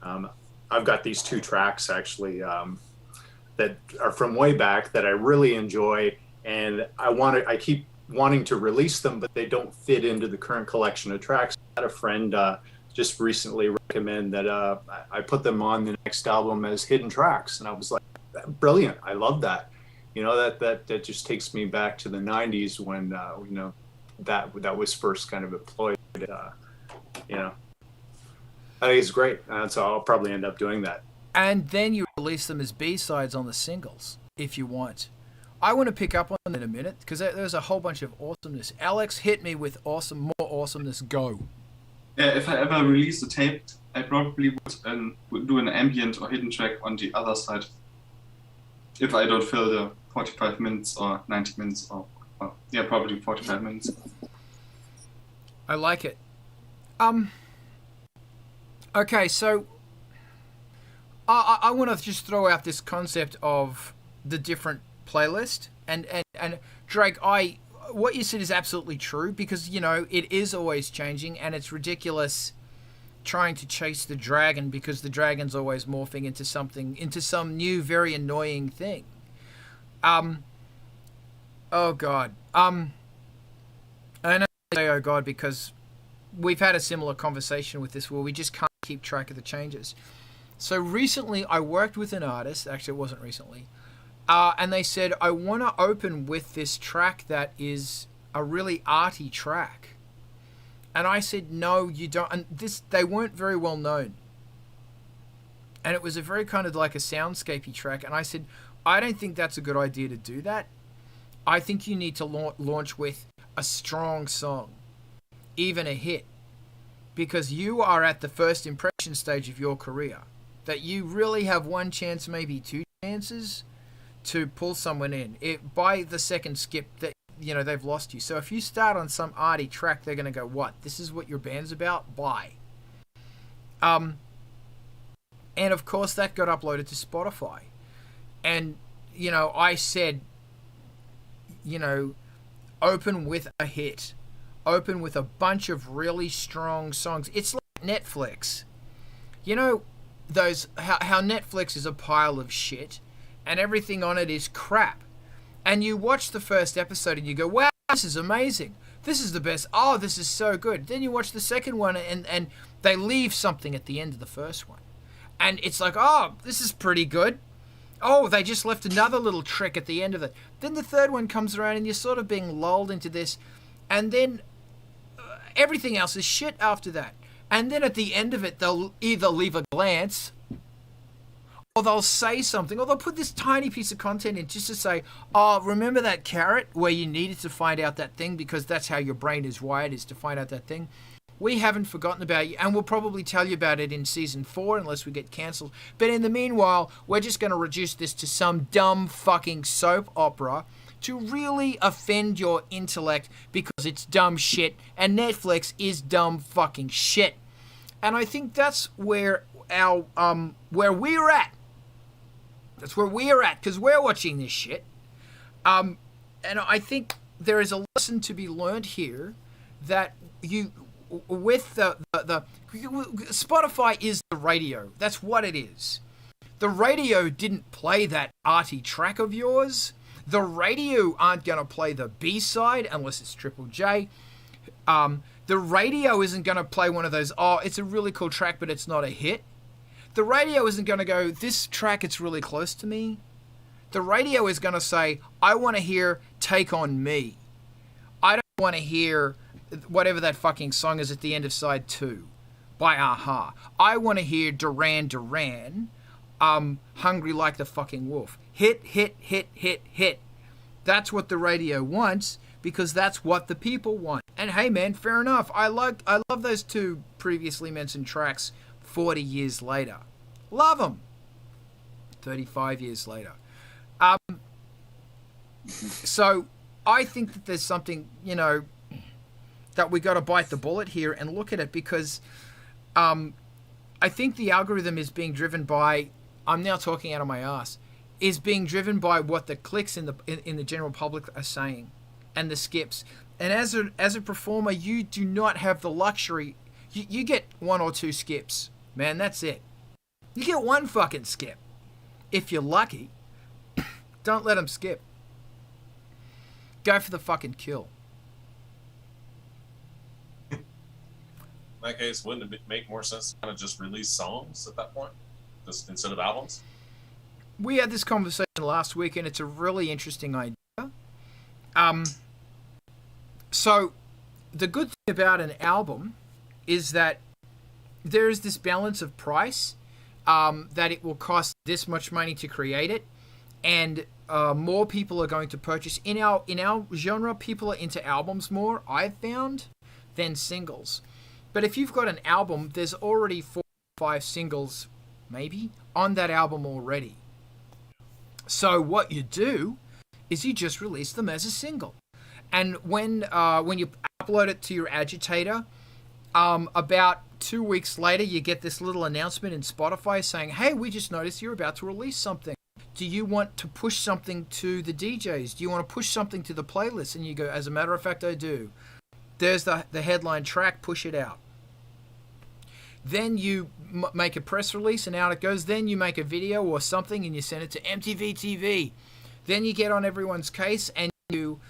Speaker 9: I've got these 2 tracks actually that are from way back that I really enjoy, and I keep wanting to release them, but they don't fit into the current collection of tracks. I had a friend just recently recommend that I put them on the next album as hidden tracks, and I was like, brilliant, I love that. You know, that just takes me back to the 90s when you know, that was first kind of employed. You know, I think it's great, so I'll probably end up doing that.
Speaker 1: And then you release them as B-sides on the singles, if you want. I want to pick up on that in a minute, because there's a whole bunch of awesomeness. Alex, hit me with more awesomeness. Go.
Speaker 4: if I ever release a tape, I probably would do an ambient or hidden track on the other side. If I don't fill the 45 minutes or 90 minutes or yeah, probably 45 minutes.
Speaker 1: I like it. Okay, so I want to just throw out this concept of the different playlist and Drake, what you said is absolutely true, because you know it is always changing, and it's ridiculous trying to chase the dragon, because the dragon's always morphing into some new very annoying thing. Oh god. I know I say oh god because we've had a similar conversation with this where we just can't keep track of the changes. So recently I worked with an artist, actually it wasn't recently, and they said, I want to open with this track that is a really arty track. And I said, no, you don't. And they weren't very well known. And it was a very kind of like a soundscapey track. And I said, I don't think that's a good idea to do that. I think you need to launch with a strong song, even a hit, because you are at the first impression stage of your career, that you really have one chance, maybe two chances to pull someone in. By the second skip, that you know they've lost you. So if you start on some arty track, they're going to go, what? This is what your band's about? Bye. And of course that got uploaded to Spotify. And, you know, I said, you know, open with a hit. Open with a bunch of really strong songs. It's like Netflix. You know, how Netflix is a pile of shit and everything on it is crap. And you watch the first episode and you go, wow, this is amazing. This is the best. Oh, this is so good. Then you watch the second one and they leave something at the end of the first one. And it's like, oh, this is pretty good. Oh, they just left another little trick at the end of it. Then the third one comes around and you're sort of being lulled into this. And then everything else is shit after that. And then at the end of it, they'll either leave a glance, or they'll say something, or they'll put this tiny piece of content in just to say, oh, remember that carrot where you needed to find out that thing because that's how your brain is wired, is to find out that thing? We haven't forgotten about you, and we'll probably tell you about it in season 4 unless we get cancelled. But in the meanwhile, we're just going to reduce this to some dumb fucking soap opera to really offend your intellect because it's dumb shit, and Netflix is dumb fucking shit. And I think that's where where we're at. That's where we're at, because we're watching this shit. And I think there is a lesson to be learned here, that you, with the Spotify is the radio. That's what it is. The radio didn't play that arty track of yours. The radio aren't going to play the B-side unless it's Triple J. The radio isn't going to play one of those, oh, it's a really cool track, but it's not a hit. The radio isn't going to go, this track, it's really close to me. The radio is going to say, I want to hear Take On Me. I don't want to hear whatever that fucking song is at the end of side 2 by Aha. I want to hear Duran Duran, Hungry Like the Fucking Wolf. Hit, hit, hit, hit, hit. That's what the radio wants, because that's what the people want. And hey man, fair enough. I love those two previously mentioned tracks 40 years later. Love them. 35 years later. So I think that there's something, you know, that we got to bite the bullet here and look at it, because I think the algorithm is being driven by, I'm now talking out of my ass, is being driven by what the clicks in the general public are saying and the skips. And as a performer, you do not have the luxury. You get 1 or 2 skips, man. That's it. You get 1 fucking skip if you're lucky. Don't let them skip. Go for the fucking kill.
Speaker 2: In that case, wouldn't it make more sense to kind of just release songs at that point, just instead of albums?
Speaker 1: We had this conversation last week, and it's a really interesting idea. So the good thing about an album is that there is this balance of price, that it will cost this much money to create it, and more people are going to purchase. In our genre, people are into albums more, I've found, than singles. But if you've got an album, there's already 4 or 5 singles, maybe, on that album already. So what you do is you just release them as a single. And when you upload it to your agitator, about 2 weeks later, you get this little announcement in Spotify saying, hey, we just noticed you're about to release something. Do you want to push something to the DJs? Do you want to push something to the playlist? And you go, as a matter of fact, I do. There's the headline track, push it out. Then you make a press release and out it goes. Then you make a video or something and you send it to MTV TV. Then you get on everyone's case and you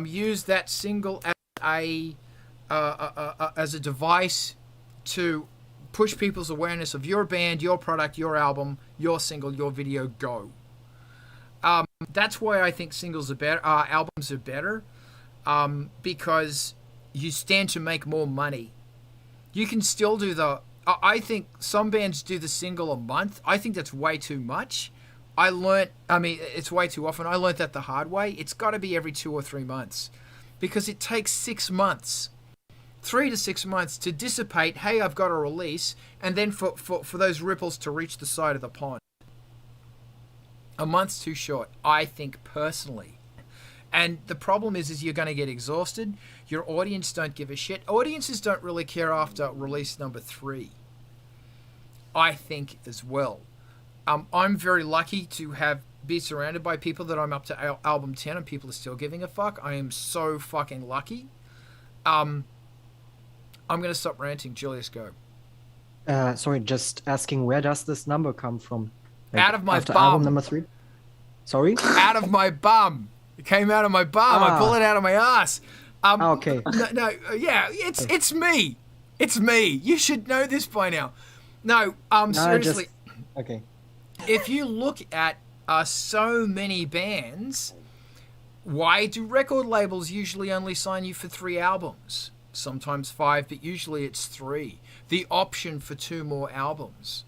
Speaker 1: use that single as a device to push people's awareness of your band, your product, your album, your single, your video, go. That's why I think singles are better, albums are better, because you stand to make more money. You can still do I think some bands do the single a month. I think that's way too much. It's way too often. I learned that the hard way. It's got to be every 2 or 3 months, because it takes 6 months. 3 to 6 months to dissipate, hey, I've got a release, and then for those ripples to reach the side of the pond. A month's too short, I think, personally. And the problem is you're going to get exhausted. Your audience don't give a shit. Audiences don't really care after release number 3, I think, as well. I'm very lucky to be surrounded by people that I'm up to album 10 and people are still giving a fuck. I am so fucking lucky. I'm going to stop ranting. Julius, go.
Speaker 5: Sorry, just asking, where does this number come from? Like,
Speaker 1: out of my
Speaker 5: after
Speaker 1: bum.
Speaker 5: Album number 3? Sorry?
Speaker 1: Out of my bum. It came out of my bum. I pull it out of my ass.
Speaker 5: Okay.
Speaker 1: It's me. It's me. You should know this by now. No, seriously.
Speaker 5: Okay.
Speaker 1: If you look at so many bands, why do record labels usually only sign you for 3 albums? Sometimes 5, but usually it's 3. The option for 2 more albums.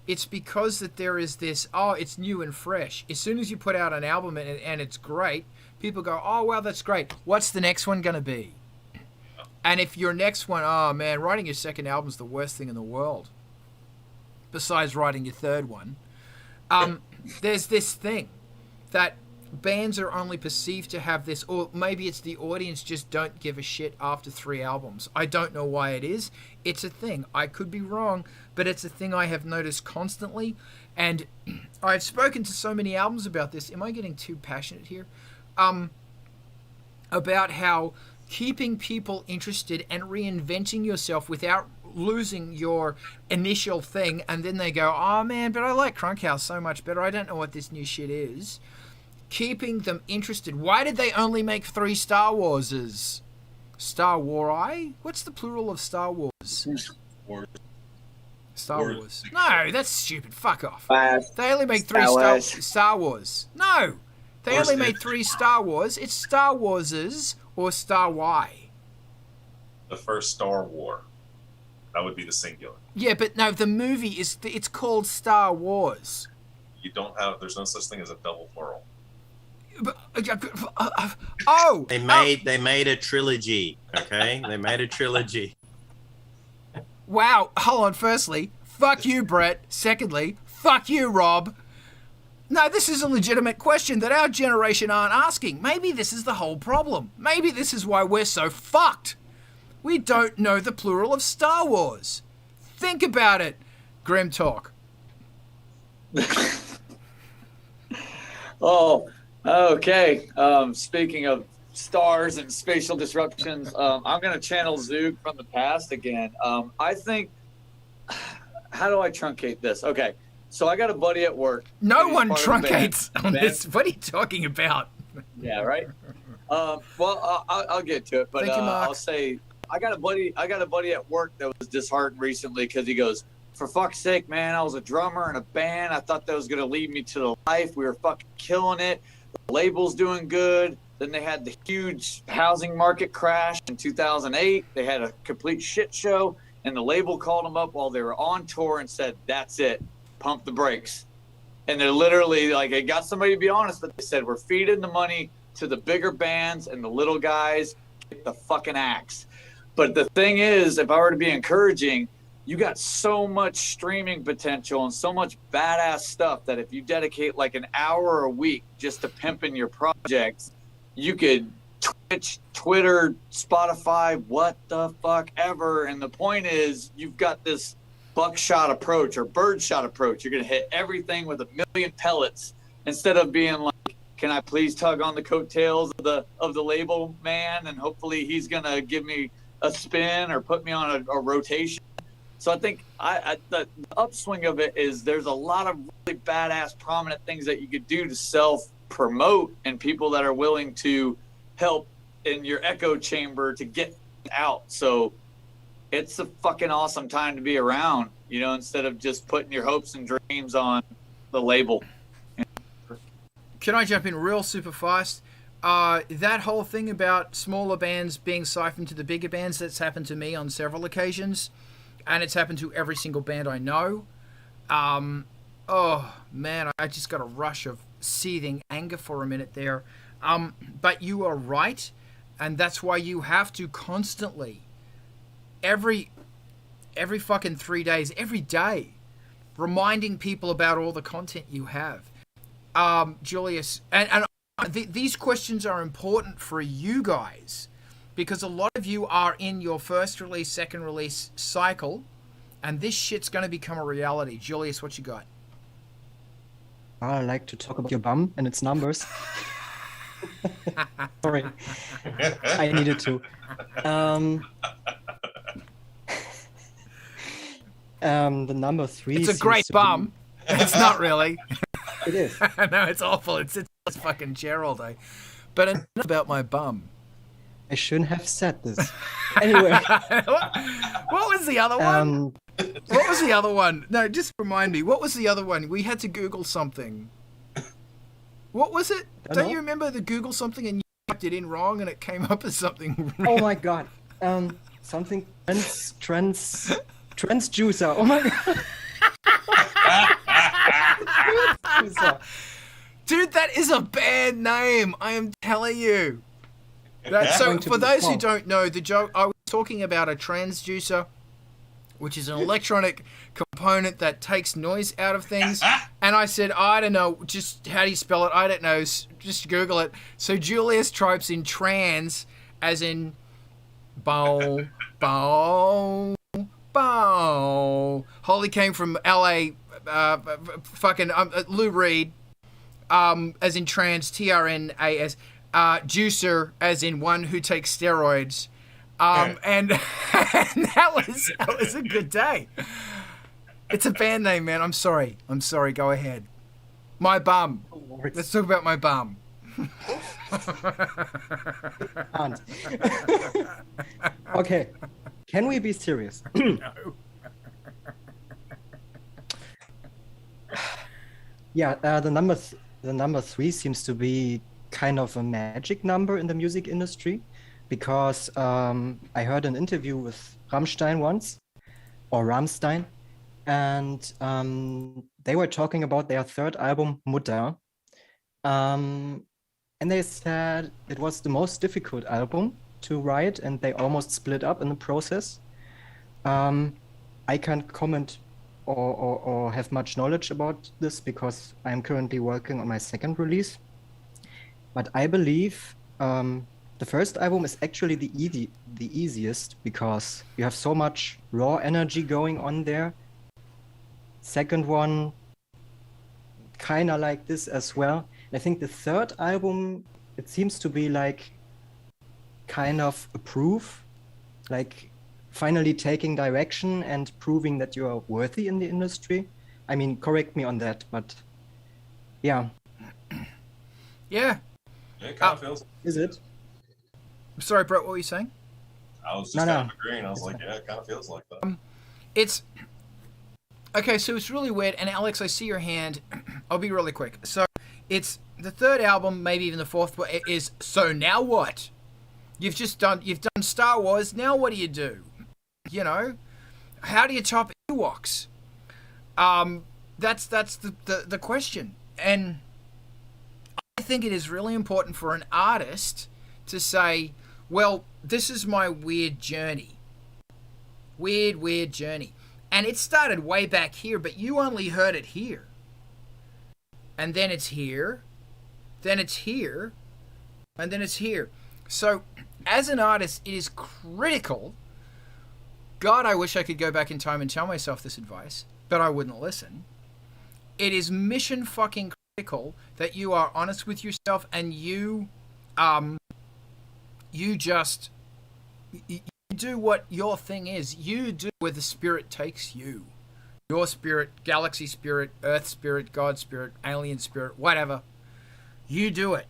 Speaker 1: It's because that there is this, it's new and fresh. As soon as you put out an album and it's great, people go, oh, wow, that's great. What's the next one going to be? And if your next one, oh, man, writing your second album is the worst thing in the world, besides writing your third one. There's this thing that bands are only perceived to have this, or maybe it's the audience just don't give a shit after 3 albums. I don't know why it is. It's a thing. I could be wrong, but it's a thing I have noticed constantly. And I've spoken to so many albums about this. Am I getting too passionate here? About how keeping people interested and reinventing yourself without losing your initial thing, and then they go, oh man, but I like Crunk House so much better. I don't know what this new shit is. Keeping them interested. Why did they only make 3 Star Warses? Star War-I? What's the plural of Star Wars? Star Wars. No, that's stupid. Fuck off. They only make 3 Star Wars. No. They only made 3 Star Wars. It's Star Warses or Star Y.
Speaker 2: The first Star War. That would be the singular.
Speaker 1: Yeah, but no, the movie it's called Star Wars.
Speaker 2: There's no such thing as a double plural.
Speaker 3: They made a trilogy, okay? They made a trilogy.
Speaker 1: Wow, hold on. Firstly, fuck you, Brett. Secondly, fuck you, Rob. No, this is a legitimate question that our generation aren't asking. Maybe this is the whole problem. Maybe this is why we're so fucked. We don't know the plural of Star Wars. Think about it, Grim Talk.
Speaker 8: Oh, okay. Speaking of stars and spatial disruptions, I'm going to channel Zoog from the past again. I think, how do I truncate this? Okay, so I got a buddy at work.
Speaker 1: No one truncates on this. What are you talking about?
Speaker 8: Yeah, right? Well, I'll get to it, but
Speaker 1: Thank you, Mark.
Speaker 8: I'll say I got a buddy at work that was disheartened recently because he goes, for fuck's sake, man, I was a drummer in a band. I thought that was going to lead me to the life. We were fucking killing it. The label's doing good. Then they had the huge housing market crash in 2008. They had a complete shit show, and the label called them up while they were on tour and said, that's it, pump the brakes. And they're literally like, they got somebody to be honest, but they said, we're feeding the money to the bigger bands, and the little guys get the fucking axe. But the thing is, if I were to be encouraging, you got so much streaming potential and so much badass stuff that if you dedicate like an hour a week just to pimping your projects, you could Twitch, Twitter, Spotify, what the fuck ever. And the point is, you've got this buckshot approach or birdshot approach. You're going to hit everything with a million pellets instead of being like, can I please tug on the coattails of the label man, and hopefully he's going to give me a spin or put me on a rotation. So I think the upswing of it is there's a lot of really badass, prominent things that you could do to self-promote, and people that are willing to help in your echo chamber to get out. So it's a fucking awesome time to be around, you know, instead of just putting your hopes and dreams on the label.
Speaker 1: Can I jump in real super fast? That whole thing about smaller bands being siphoned to the bigger bands, that's happened to me on several occasions. And it's happened to every single band I know. Oh, man, I just got a rush of seething anger for a minute there. But you are right. And that's why you have to constantly, every fucking 3 days, every day, reminding people about all the content you have. Julius, and these questions are important for you guys, because a lot of you are in your first release, second release cycle, and this shit's going to become a reality. Julius, what you got?
Speaker 5: I like to talk about your bum and its numbers. Sorry, I needed to. The number 3.
Speaker 1: It's a great bum. It's not really.
Speaker 5: It is.
Speaker 1: No, it's awful. It's fucking chair all day. But enough about my bum.
Speaker 5: I shouldn't have said this. Anyway.
Speaker 1: What was the other one? What was the other one? No, just remind me. What was the other one? We had to Google something. What was it? Don't you remember the Google something and you typed it in wrong and it came up as something real?
Speaker 5: Oh my god. Something transducer. Oh my god.
Speaker 1: Dude, that is a bad name. I am telling you. So for those who don't know, the joke, I was talking about a transducer, which is an electronic component that takes noise out of things. And I said, I don't know, just how do you spell it? I don't know, just Google it. So Julius types in trans, as in bow, bow, bow. Holly came from LA, Lou Reed, as in trans, TRNAS. Juicer, as in one who takes steroids. And that was a good day. It's a band name, man. I'm sorry. Go ahead. My bum. Let's talk about my bum.
Speaker 5: Okay. Can we be serious?
Speaker 1: No.
Speaker 5: Yeah, the number 3 seems to be kind of a magic number in the music industry, because I heard an interview with Rammstein once, or Rammstein, and they were talking about their third album, Mutter, and they said it was the most difficult album to write, and they almost split up in the process. I can't comment or have much knowledge about this because I'm currently working on my second release. But I believe the first album is actually the easiest, because you have so much raw energy going on there. Second one, kind of like this as well. And I think the third album, it seems to be like kind of a proof, like finally taking direction and proving that you are worthy in the industry. I mean, correct me on that, but yeah.
Speaker 1: Yeah.
Speaker 2: It kind of feels.
Speaker 5: Is it?
Speaker 1: Sorry, Brett, what were you saying?
Speaker 2: I was just kind of agreeing. I was like, yeah, it kind of feels like that.
Speaker 1: It's okay. So it's really weird. And Alex, I see your hand. I'll be really quick. So it's the third album, maybe even the fourth. Is so now what? You've done Star Wars. Now what do you do? You know, how do you top Ewoks? That's the question. And I think it is really important for an artist to say, well, this is my weird journey. Weird journey. And it started way back here, but you only heard it here. And then it's here. Then it's here. And then it's here. So, as an artist, it is critical. God, I wish I could go back in time and tell myself this advice, but I wouldn't listen. It is mission fucking critical that you are honest with yourself and you do what your thing is. You do where the spirit takes you. Your spirit, galaxy spirit, earth spirit, God spirit, alien spirit, whatever. You do it.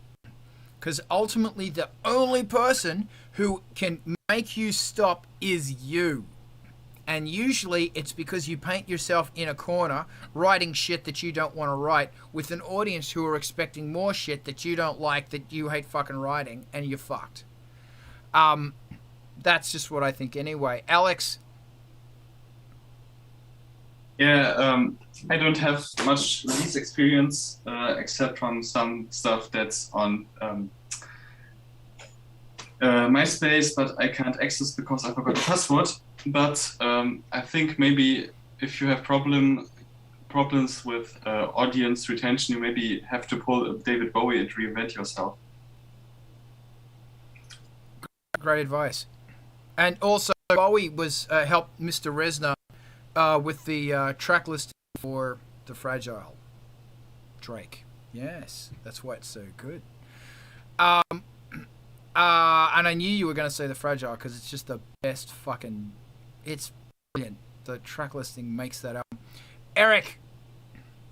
Speaker 1: Because ultimately the only person who can make you stop is you. And usually it's because you paint yourself in a corner writing shit that you don't want to write with an audience who are expecting more shit that you don't like, that you hate fucking writing, and you're fucked. That's just what I think anyway. Alex?
Speaker 4: Yeah, I don't have much release experience except from some stuff that's on MySpace, but I can't access because I forgot the password. But I think maybe if you have problems with audience retention, you maybe have to pull David Bowie and reinvent yourself.
Speaker 1: Great advice. And also, Bowie was helped Mr. Reznor with the track listing for The Fragile. Drake. Yes, that's why it's so good. And I knew you were going to say The Fragile because it's just the best fucking... It's brilliant. The track listing makes that album. Eric,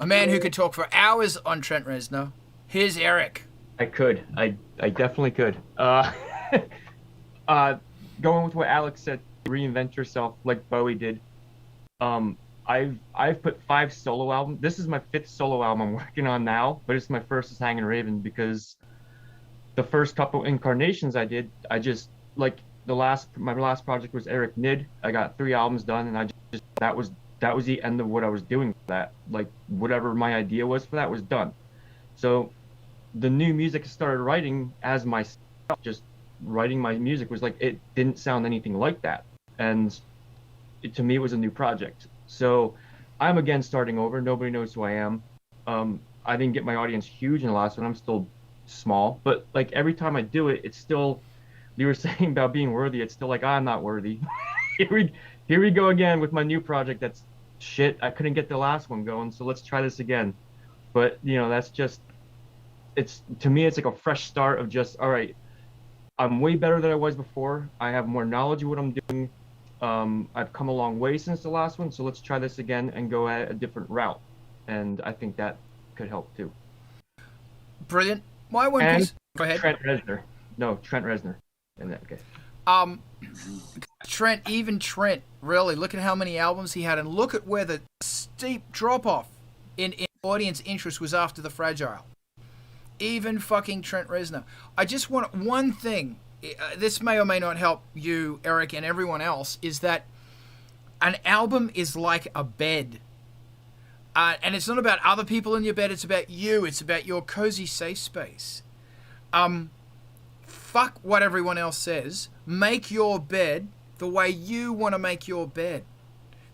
Speaker 1: a man who could talk for hours on Trent Reznor. Here's Eric.
Speaker 6: I could. I definitely could. Going with what Alex said, reinvent yourself like Bowie did. I've put 5 solo albums. This is my 5th solo album I'm working on now, but it's my first as Hangin' Raven because the first couple incarnations I did, I just like my last project was Eric Nid. I got 3 albums done, and I just that was the end of what I was doing for that. Like whatever my idea was for that was done. So the new music I started writing as myself, just writing my music was like it didn't sound anything like that, and to me it was a new project. So I'm again starting over. Nobody knows who I am. I didn't get my audience huge in the last one. I'm still small, but like every time I do it, it's still, you were saying about being worthy, it's still like I'm not worthy. here we go again with my new project. That's shit. I couldn't get the last one going, so let's try this again. But that's just, it's, to me it's like a fresh start of just, all right, I'm way better than I was before. I have more knowledge of what I'm doing. I've come a long way since the last one, so let's try this again and go at a different route. And I think that could help too.
Speaker 1: Brilliant. My one piece. Go ahead.
Speaker 6: Trent Reznor. No, Trent Reznor. In that case.
Speaker 1: Trent, really, look at how many albums he had, and look at where the steep drop off in audience interest was after The Fragile. Even fucking Trent Reznor. I just want one thing. This may or may not help you, Eric, and everyone else, is that an album is like a bed. And it's not about other people in your bed, it's about you. It's about your cozy safe space. Fuck what everyone else says. Make your bed the way you want to make your bed.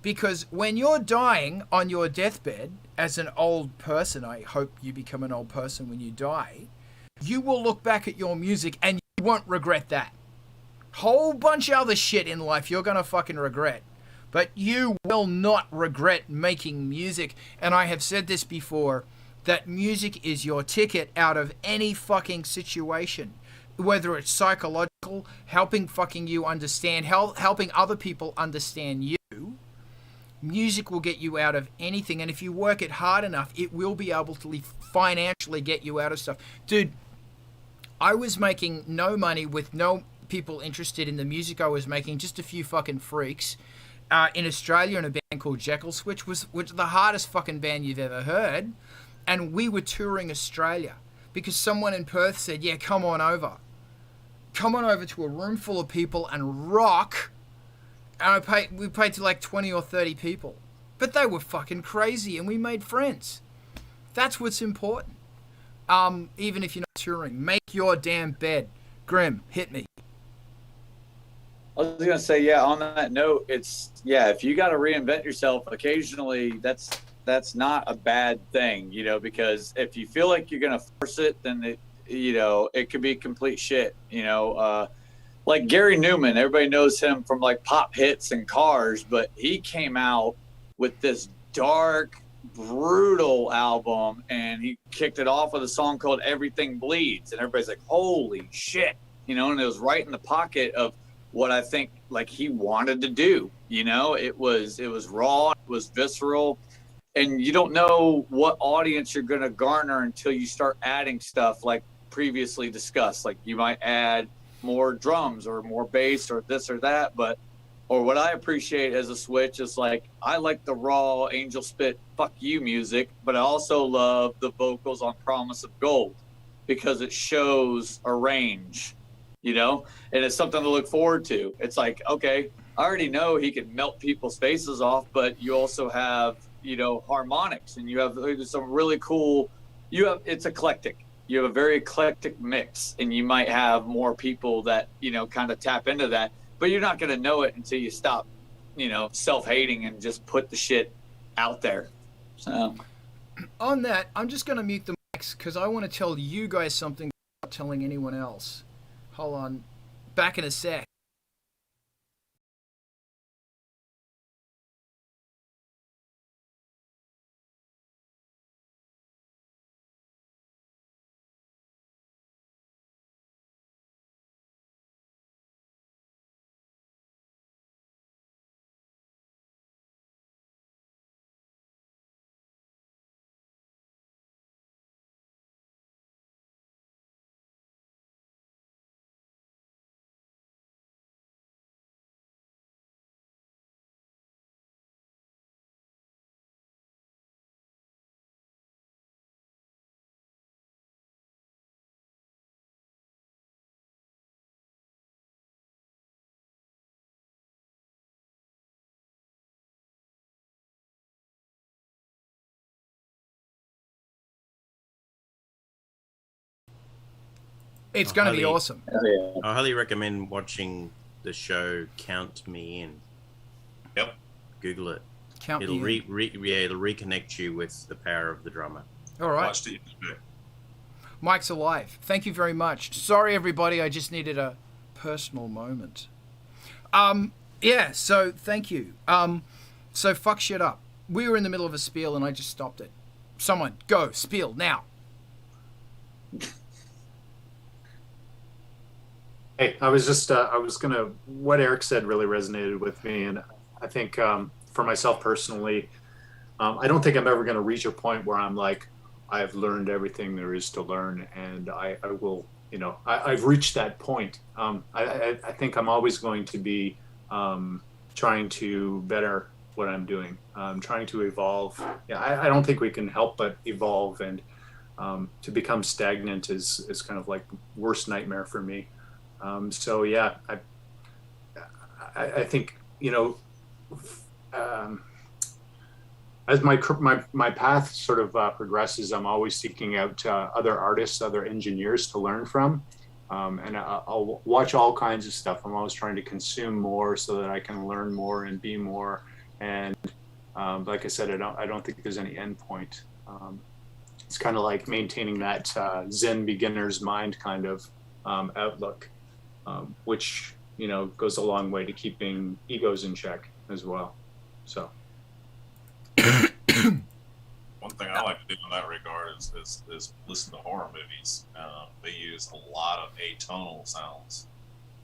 Speaker 1: Because when you're dying on your deathbed, as an old person, I hope you become an old person when you die, you will look back at your music and you won't regret that. Whole bunch of other shit in life you're going to fucking regret. But you will not regret making music. And I have said this before, that music is your ticket out of any fucking situation. Whether it's psychological, helping fucking you understand, helping other people understand you. Music will get you out of anything. And if you work it hard enough, it will be able to financially get you out of stuff. Dude, I was making no money with no people interested in the music I was making, just a few fucking freaks. In Australia in a band called Jekyll Switch, which was the hardest fucking band you've ever heard. And we were touring Australia because someone in Perth said, yeah, come on over. Come on over to a room full of people and rock. And we paid to like 20 or 30 people. But they were fucking crazy and we made friends. That's what's important. Even if you're not touring, make your damn bed. Grim, hit me.
Speaker 8: I was gonna say, yeah. On that note, it's if you got to reinvent yourself occasionally, that's not a bad thing, because if you feel like you're gonna force it, then it could be complete shit, Like Gary Newman, everybody knows him from like Pop Hits and Cars, but he came out with this dark, brutal album, and he kicked it off with a song called "Everything Bleeds," and everybody's like, "Holy shit!" And it was right in the pocket of what I think like he wanted to do. It was raw, it was visceral, and you don't know what audience you're going to garner until you start adding stuff like previously discussed. Like you might add more drums or more bass or this or that, or what I appreciate as a switch is like I like the raw Angelspit fuck you music, but I also love the vocals on Promise of Gold because it shows a range, and it's something to look forward to. It's like, okay, I already know he can melt people's faces off, but you also have, harmonics, and you have some really cool, it's eclectic. You have a very eclectic mix, and you might have more people that, kind of tap into that, but you're not going to know it until you stop, self-hating and just put the shit out there. So
Speaker 1: On that, I'm just going to mute the mics because I want to tell you guys something without telling anyone else. Hold on. Back in a sec. It's going to be awesome.
Speaker 3: I highly recommend watching the show Count Me In.
Speaker 2: Yep.
Speaker 3: Google it.
Speaker 1: It'll
Speaker 3: it'll reconnect you with the power of the drummer.
Speaker 1: All right.
Speaker 2: Watched it yesterday.
Speaker 1: Mike's alive. Thank you very much. Sorry, everybody. I just needed a personal moment. Yeah, so thank you. So fuck shit up. We were in the middle of a spiel and I just stopped it. Someone, go, spiel, now.
Speaker 9: Hey, I was gonna, what Eric said really resonated with me. And I think for myself personally, I don't think I'm ever gonna reach a point where I'm like, I've learned everything there is to learn. And I will, I've reached that point. I think I'm always going to be trying to better what I'm doing, trying to evolve. Yeah, I don't think we can help but evolve, and to become stagnant is kind of like worst nightmare for me. So yeah, I think, as my path sort of progresses, I'm always seeking out other artists, other engineers to learn from, and I'll watch all kinds of stuff. I'm always trying to consume more so that I can learn more and be more. And like I said, I don't think there's any end point. It's kind of like maintaining that Zen beginner's mind kind of outlook. Which goes a long way to keeping egos in check as well. So
Speaker 2: one thing I like to do in that regard is listen to horror movies. They use a lot of atonal sounds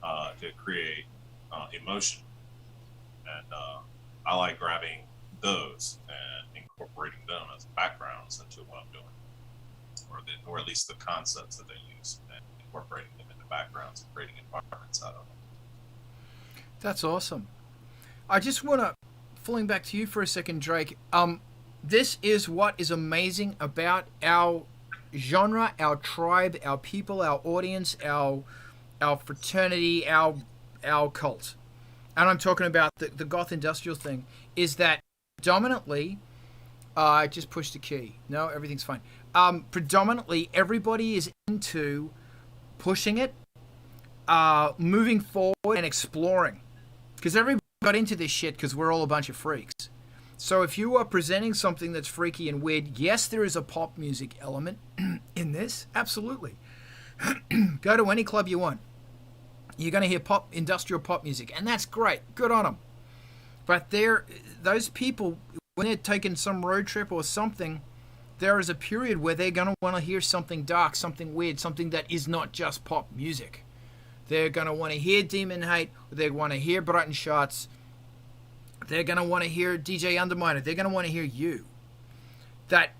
Speaker 2: to create emotion, and I like grabbing those and incorporating them as backgrounds into what I'm doing, or at least the concepts that they use, and incorporating them into backgrounds and creating environments out of them.
Speaker 1: That's awesome. I just want to, falling back to you for a second, Drake. This is what is amazing about our genre, our tribe, our people, our audience, our fraternity, our cult. And I'm talking about the goth industrial thing, is that predominantly, I just pushed a key. No, everything's fine. Predominantly, everybody is into pushing it, moving forward and exploring. Because everybody got into this shit because we're all a bunch of freaks. So if you are presenting something that's freaky and weird, yes, there is a pop music element in this. Absolutely. Go to any club you want. You're going to hear industrial pop music, and that's great. Good on them. But those people, when they're taking some road trip or something, there is a period where they're going to want to hear something dark, something weird, something that is not just pop music. They're going to want to hear Demon Hate. They want to hear Brighton Shots. They're going to want to hear DJ Underminer. They're going to want to hear you. That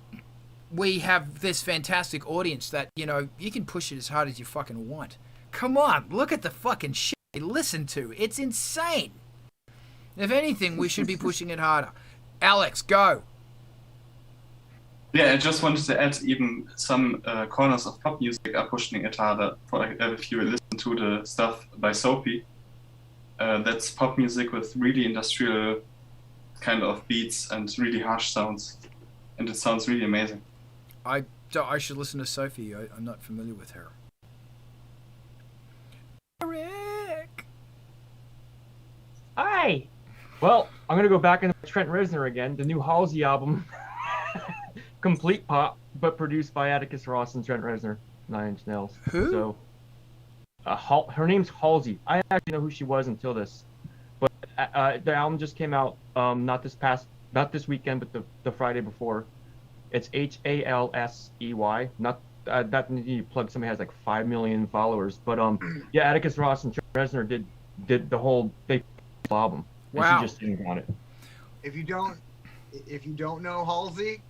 Speaker 1: we have this fantastic audience that, you can push it as hard as you fucking want. Come on, look at the fucking shit they listen to. It's insane. If anything, we should be pushing it harder. Alex, go.
Speaker 4: Yeah, I just wanted to add, even some corners of pop music are pushing it harder. If you listen to the stuff by Sophie, that's pop music with really industrial kind of beats and really harsh sounds, and it sounds really amazing.
Speaker 1: I should listen to Sophie. I'm not familiar with her. Eric!
Speaker 6: Hi! Well, I'm going to go back into Trent Reznor again, the new Halsey album. Complete pop, but produced by Atticus Ross and Trent Reznor, 9 Inch Nails.
Speaker 1: Who?
Speaker 6: So, her name's Halsey. I actually know who she was until this. But the album just came out not this weekend, but the Friday before. It's Halsey. Not that you plug somebody has like 5 million followers, but yeah, Atticus Ross and Trent Reznor did the whole album. And
Speaker 1: Wow.
Speaker 6: she just sang on it.
Speaker 11: If you don't know Halsey,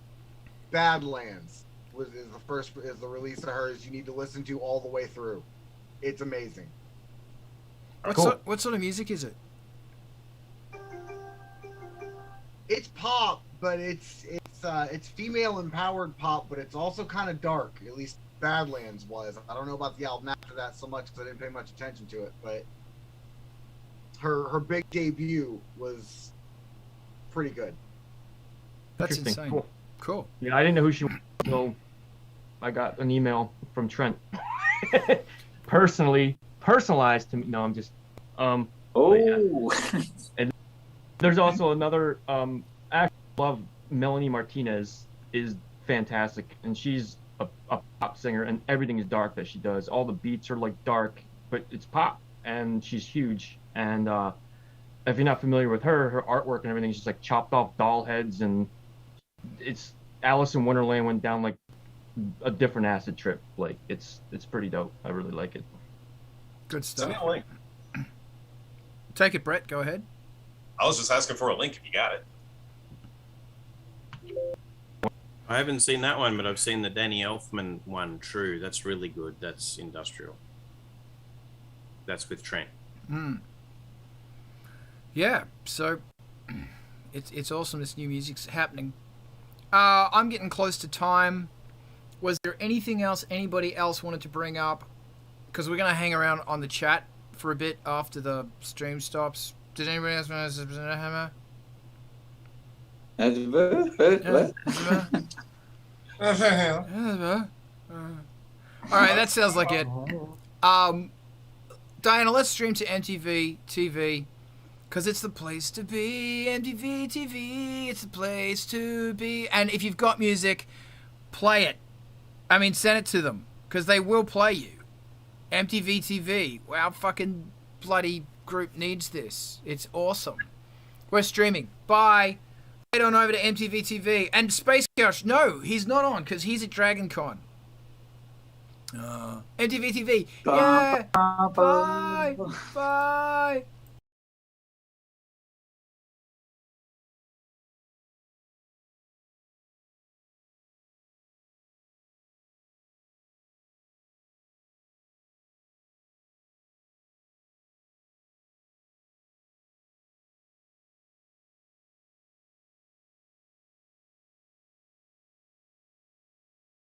Speaker 11: Badlands is the release of hers. You need to listen to all the way through. It's amazing.
Speaker 1: What sort of music is it?
Speaker 11: It's pop, but it's female empowered pop, but it's also kind of dark. At least Badlands was. I don't know about the album after that so much because I didn't pay much attention to it, but her big debut was pretty good.
Speaker 1: That's
Speaker 6: Interesting.
Speaker 1: insane.
Speaker 6: Cool. Yeah, I didn't know who she was until I got an email from Trent. Personalized to me. No, I'm just. Yeah. And there's also another. I actually love Melanie Martinez. Is fantastic, and she's a pop singer, and everything is dark that she does. All the beats are like dark, but it's pop, and she's huge. And if you're not familiar with her artwork and everything, she's like chopped off doll heads, and it's Alice in Wonderland went down like a different acid trip. Like it's pretty dope. I really like it.
Speaker 1: Good
Speaker 2: Send me
Speaker 1: stuff.
Speaker 2: a link.
Speaker 1: Take it, Brett. Go ahead.
Speaker 2: I was just asking for a link if you got it.
Speaker 3: I haven't seen that one, but I've seen the Danny Elfman one. True, that's really good. That's industrial. That's with Trent.
Speaker 1: Yeah, so it's awesome. This new music's happening. I'm getting close to time. Was there anything else anybody else wanted to bring up? Because we're gonna hang around on the chat for a bit after the stream stops. Did anybody else want to say hammer? All right, that sounds like it. Diana, let's stream to MTV TV, because it's the place to be. MTV TV, it's the place to be. And if you've got music, play it. I mean, send it to them, because they will play you. MTV TV, our fucking bloody group needs this. It's awesome. We're streaming. Bye. Head on over to MTV TV. And Space Couch, no, he's not on, because he's at Dragon Con. MTV TV. Yeah. Bye. Bye.